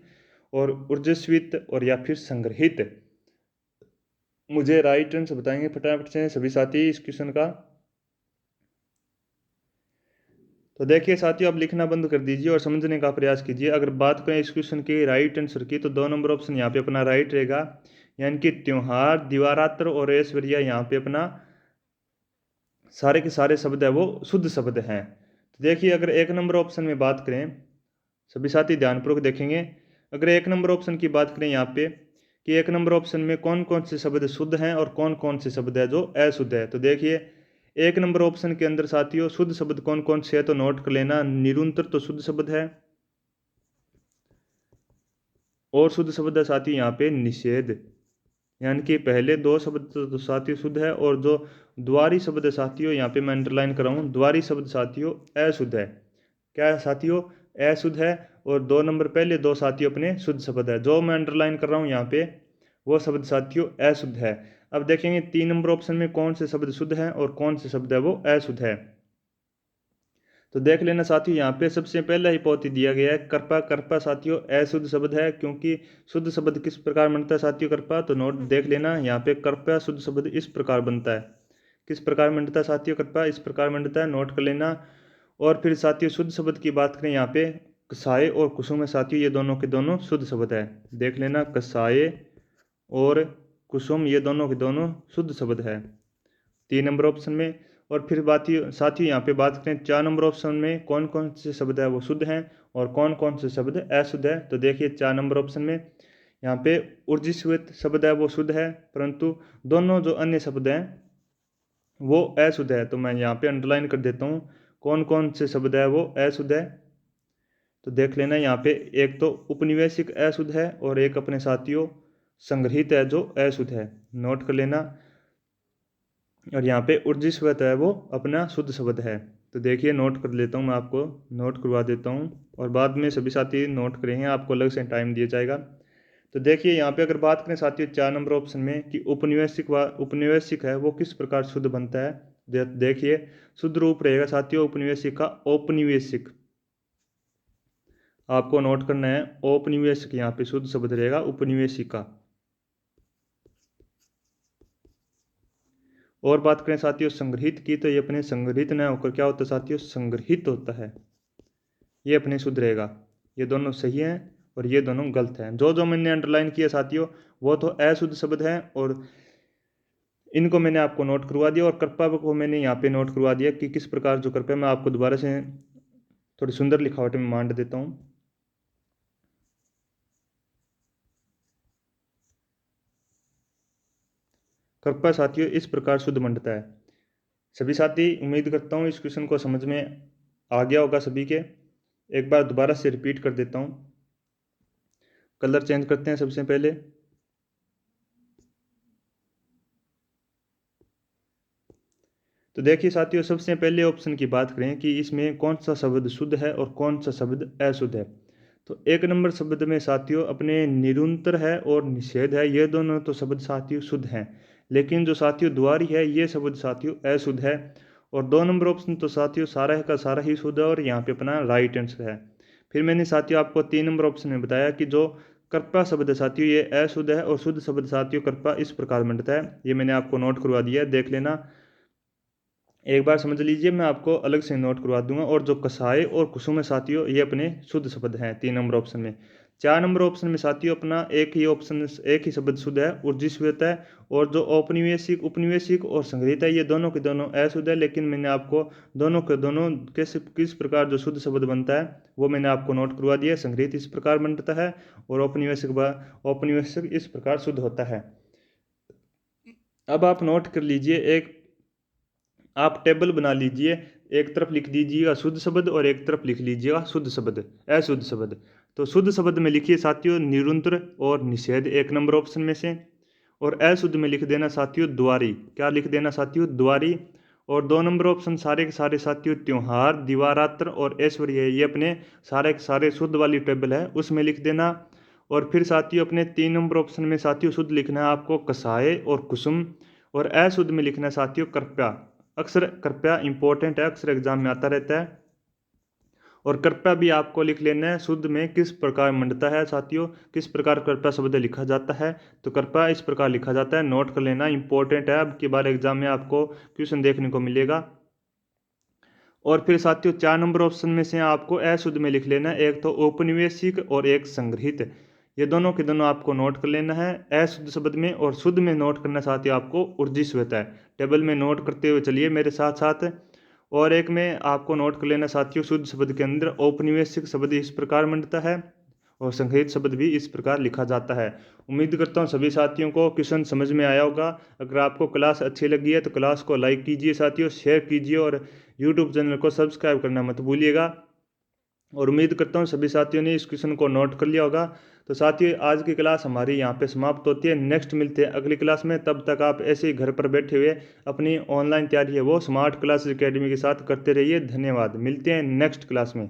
और ऊर्जस्वित, और या फिर संग्रहित। मुझे राइट आंसर बताएंगे फटाफट से सभी साथी इस क्वेश्चन का। तो देखिए साथियों, अब लिखना बंद कर दीजिए और समझने का प्रयास कीजिए। अगर बात करें इस क्वेश्चन के राइट आंसर की, तो 2 नंबर ऑप्शन यहाँ पे अपना राइट रहेगा, यानी कि त्योहार, दिवारात्र और ऐश्वर्या यहाँ पे अपना सारे के सारे शब्द है वो शुद्ध शब्द हैं। तो देखिए, अगर 1 नंबर ऑप्शन में बात करें, सभी साथी ध्यानपूर्वक देखेंगे। अगर 1 नंबर ऑप्शन की बात करें यहाँ पे कि 1 नंबर ऑप्शन में कौन कौन से शब्द शुद्ध हैं और कौन कौन से शब्द है जो अशुद्ध है, तो देखिए 1 नंबर ऑप्शन के अंदर साथियों शुद्ध शब्द कौन कौन से है, तो नोट कर लेना। निरंतर तो शुद्ध शब्द है, और शुद्ध शब्द है साथियों यहाँ पे निषेध, यानी कि पहले 2 शब्द तो साथियों शुद्ध है, और जो द्वारी शब्द है साथियों यहाँ पे मैं अंडरलाइन कर रहा हूँ, द्वारी शब्द साथियों अशुद्ध है। क्या है साथियों? अशुद्ध है। और 2 नंबर पहले 2 साथियों अपने शुद्ध शब्द है, जो मैं अंडरलाइन कर रहा हूँ यहाँ पे वो शब्द साथियों अशुद्ध है। अब देखेंगे 3 नंबर ऑप्शन में कौन से शब्द शुद्ध हैं और कौन से शब्द है वो अशुद्ध है। तो देख लेना साथियों, यहाँ पे सबसे पहला ही पौती दिया गया है कृपा। कृपा साथियों अशुद्ध शब्द है, क्योंकि शुद्ध शब्द किस प्रकार बनता है साथियों कृपा, तो नोट देख लेना यहाँ पे कृपया शुद्ध शब्द इस प्रकार बनता है। किस प्रकार बनता है साथियों कृपया? इस प्रकार बनता है, नोट कर लेना। और फिर साथियों शुद्ध शब्द की बात करें यहाँ पे, कसाय और कुसुम है साथियों, ये दोनों के दोनों शुद्ध शब्द है। देख लेना, कसाय और कुसुम ये दोनों के दोनों शुद्ध शब्द है 3 नंबर ऑप्शन में। और फिर साथियों यहाँ पे बात करें 4 नंबर ऑप्शन में कौन कौन से शब्द है वो शुद्ध हैं और कौन कौन से शब्द अशुद्ध है, तो देखिए 4 नंबर ऑप्शन में यहाँ पे ऊर्जिस्वित शब्द है वो शुद्ध है, परंतु दोनों जो अन्य शब्द हैं वो अशुद्ध है। तो मैं यहाँ पे अंडरलाइन कर देता हूँ कौन कौन से शब्द है वो अशुद्ध है। तो देख लेना यहाँ पे, एक तो उपनिवेशिक अशुद्ध है और एक अपने साथियों संग्रहित है जो अशुद्ध है, नोट कर लेना। और यहाँ पे ऊर्जिस्वत है वो अपना शुद्ध शब्द है। तो देखिए नोट कर लेता हूँ, मैं आपको नोट करवा देता हूँ और बाद में सभी साथी नोट करेंगे, आपको अलग से टाइम दिया जाएगा। तो देखिए यहाँ पे अगर बात करें साथियों 4 नंबर ऑप्शन में कि उपनिवेशिक है वो किस प्रकार शुद्ध बनता है, देखिए शुद्ध रूप रहेगा साथियों उपनिवेशिक का औपनिवेशिक। आपको नोट करना है औपनिवेशिक, यहाँ पे शुद्ध शब्द रहेगा उपनिवेशिक का। और बात करें साथियों संग्रहित की, तो ये अपने संग्रहित न होकर क्या होता है साथियों, संग्रहित होता है, ये अपने शुद्ध रहेगा। ये दोनों सही हैं और ये दोनों गलत हैं। जो जो मैंने अंडरलाइन किया साथियों वो तो अशुद्ध शब्द हैं, और इनको मैंने आपको नोट करवा दिया। और कृपा को मैंने यहाँ पे नोट करवा दिया कि किस प्रकार जो कृपया, मैं आपको दोबारा से थोड़ी सुंदर लिखावट में मान देता हूँ। कृपया साथियों इस प्रकार शुद्ध मंडता है। सभी साथी उम्मीद करता हूँ इस क्वेश्चन को समझ में आ गया होगा सभी के। एक बार दोबारा से रिपीट कर देता हूँ। कलर चेंज करते हैं सबसे पहले। तो देखिए साथियों, सबसे पहले ऑप्शन की बात करें कि इसमें कौन सा शब्द शुद्ध है और कौन सा शब्द अशुद्ध है, तो 1 नंबर शब्द में साथियों अपने निरंतर है और निषेध है, ये दोनों तो शब्द साथियों शुद्ध हैं। लेकिन जो साथियों द्वारी है ये शब्द साथियों अशुद्ध है। और 2 नंबर ऑप्शन तो साथियों सारा का सारा ही शुद्ध है और यहाँ पे अपना राइट आंसर है। फिर मैंने साथियों आपको 3 नंबर ऑप्शन में बताया कि जो कृपा शब्द है साथियों ये अशुद्ध है, और शुद्ध शब्द साथियों कृपा इस प्रकार बनता है, ये मैंने आपको नोट करवा दिया है, देख लेना। एक बार समझ लीजिए, मैं आपको अलग से नोट करवा दूंगा। और जो कसाय और कुसुम है साथियों ये अपने शुद्ध शब्द हैं 3 नंबर ऑप्शन में। 4 नंबर ऑप्शन में साथियों अपना एक ही शब्द शुद्ध है, ऊर्जिस्वित है। और जो औपनिवेशिक, उपनिवेशिक और संग्रहित है ये दोनों के दोनों अशुद्ध है, लेकिन मैंने आपको दोनों के दोनों किस प्रकार जो शुद्ध शब्द बनता है वो मैंने आपको नोट करवा दिया। संग्रहित इस प्रकार बनता है और औपनिवेशिक इस प्रकार शुद्ध होता है। अब आप नोट कर लीजिए, एक आप टेबल बना लीजिए, एक तरफ लिख दीजिएगा शुद्ध शब्द और एक तरफ लिख लीजिएगा शुद्ध शब्द, अशुद्ध शब्द। तो शुद्ध शब्द में लिखिए साथियों निरंतर और निषेध 1 नंबर ऑप्शन में से, और अशुद्ध में लिख देना साथियों द्वारी। क्या लिख देना साथियों? द्वारी। और 2 नंबर ऑप्शन सारे के सारे साथियों त्योहार, दिवारात्र और ऐश्वर्य ये अपने सारे के सारे शुद्ध वाली टेबल है उसमें लिख देना। और फिर साथियों अपने 3 नंबर ऑप्शन में साथियों शुद्ध लिखना है आपको कसाय और कुसुम, और अशुद्ध में लिखना है साथियों कृपया। अक्सर कृपया इंपॉर्टेंट है, अक्सर एग्जाम में आता रहता है। और कृपया भी आपको लिख लेना है शुद्ध में किस प्रकार मंडता है साथियों, किस प्रकार कृपया शब्द लिखा जाता है, तो कृपया इस प्रकार लिखा जाता है, नोट कर लेना, इंपॉर्टेंट है। अब की बार एग्जाम में आपको क्वेश्चन देखने को मिलेगा। और फिर साथियों 4 नंबर ऑप्शन में से आपको अशुद्ध में लिख लेना है, एक तो औपनिवेशिक और एक संग्रहित। ये दोनों के दोनों आपको नोट कर लेना है अशुद्ध शब्द में, और शुद्ध में नोट करना साथियों आपको ऊर्जिस्वता है। टेबल में नोट करते हुए चलिए मेरे साथ साथ। और एक में आपको नोट कर लेना साथियों, शुद्ध शब्द के अंदर औपनिवेशिक शब्द इस प्रकार बनता है और संग्रहित शब्द भी इस प्रकार लिखा जाता है। उम्मीद करता हूँ सभी साथियों को क्वेश्चन समझ में आया होगा। अगर आपको क्लास अच्छी लगी है तो क्लास को लाइक कीजिए साथियों, शेयर कीजिए और यूट्यूब चैनल को सब्सक्राइब करना मत भूलिएगा। और उम्मीद करता हूँ सभी साथियों ने इस क्वेश्चन को नोट कर लिया होगा। तो साथियों आज की क्लास हमारी यहाँ पे समाप्त होती है। नेक्स्ट मिलते हैं अगली क्लास में। तब तक आप ऐसे ही घर पर बैठे हुए अपनी ऑनलाइन तैयारी है वो स्मार्ट क्लासेस एकेडमी के साथ करते रहिए। धन्यवाद। मिलते हैं नेक्स्ट क्लास में।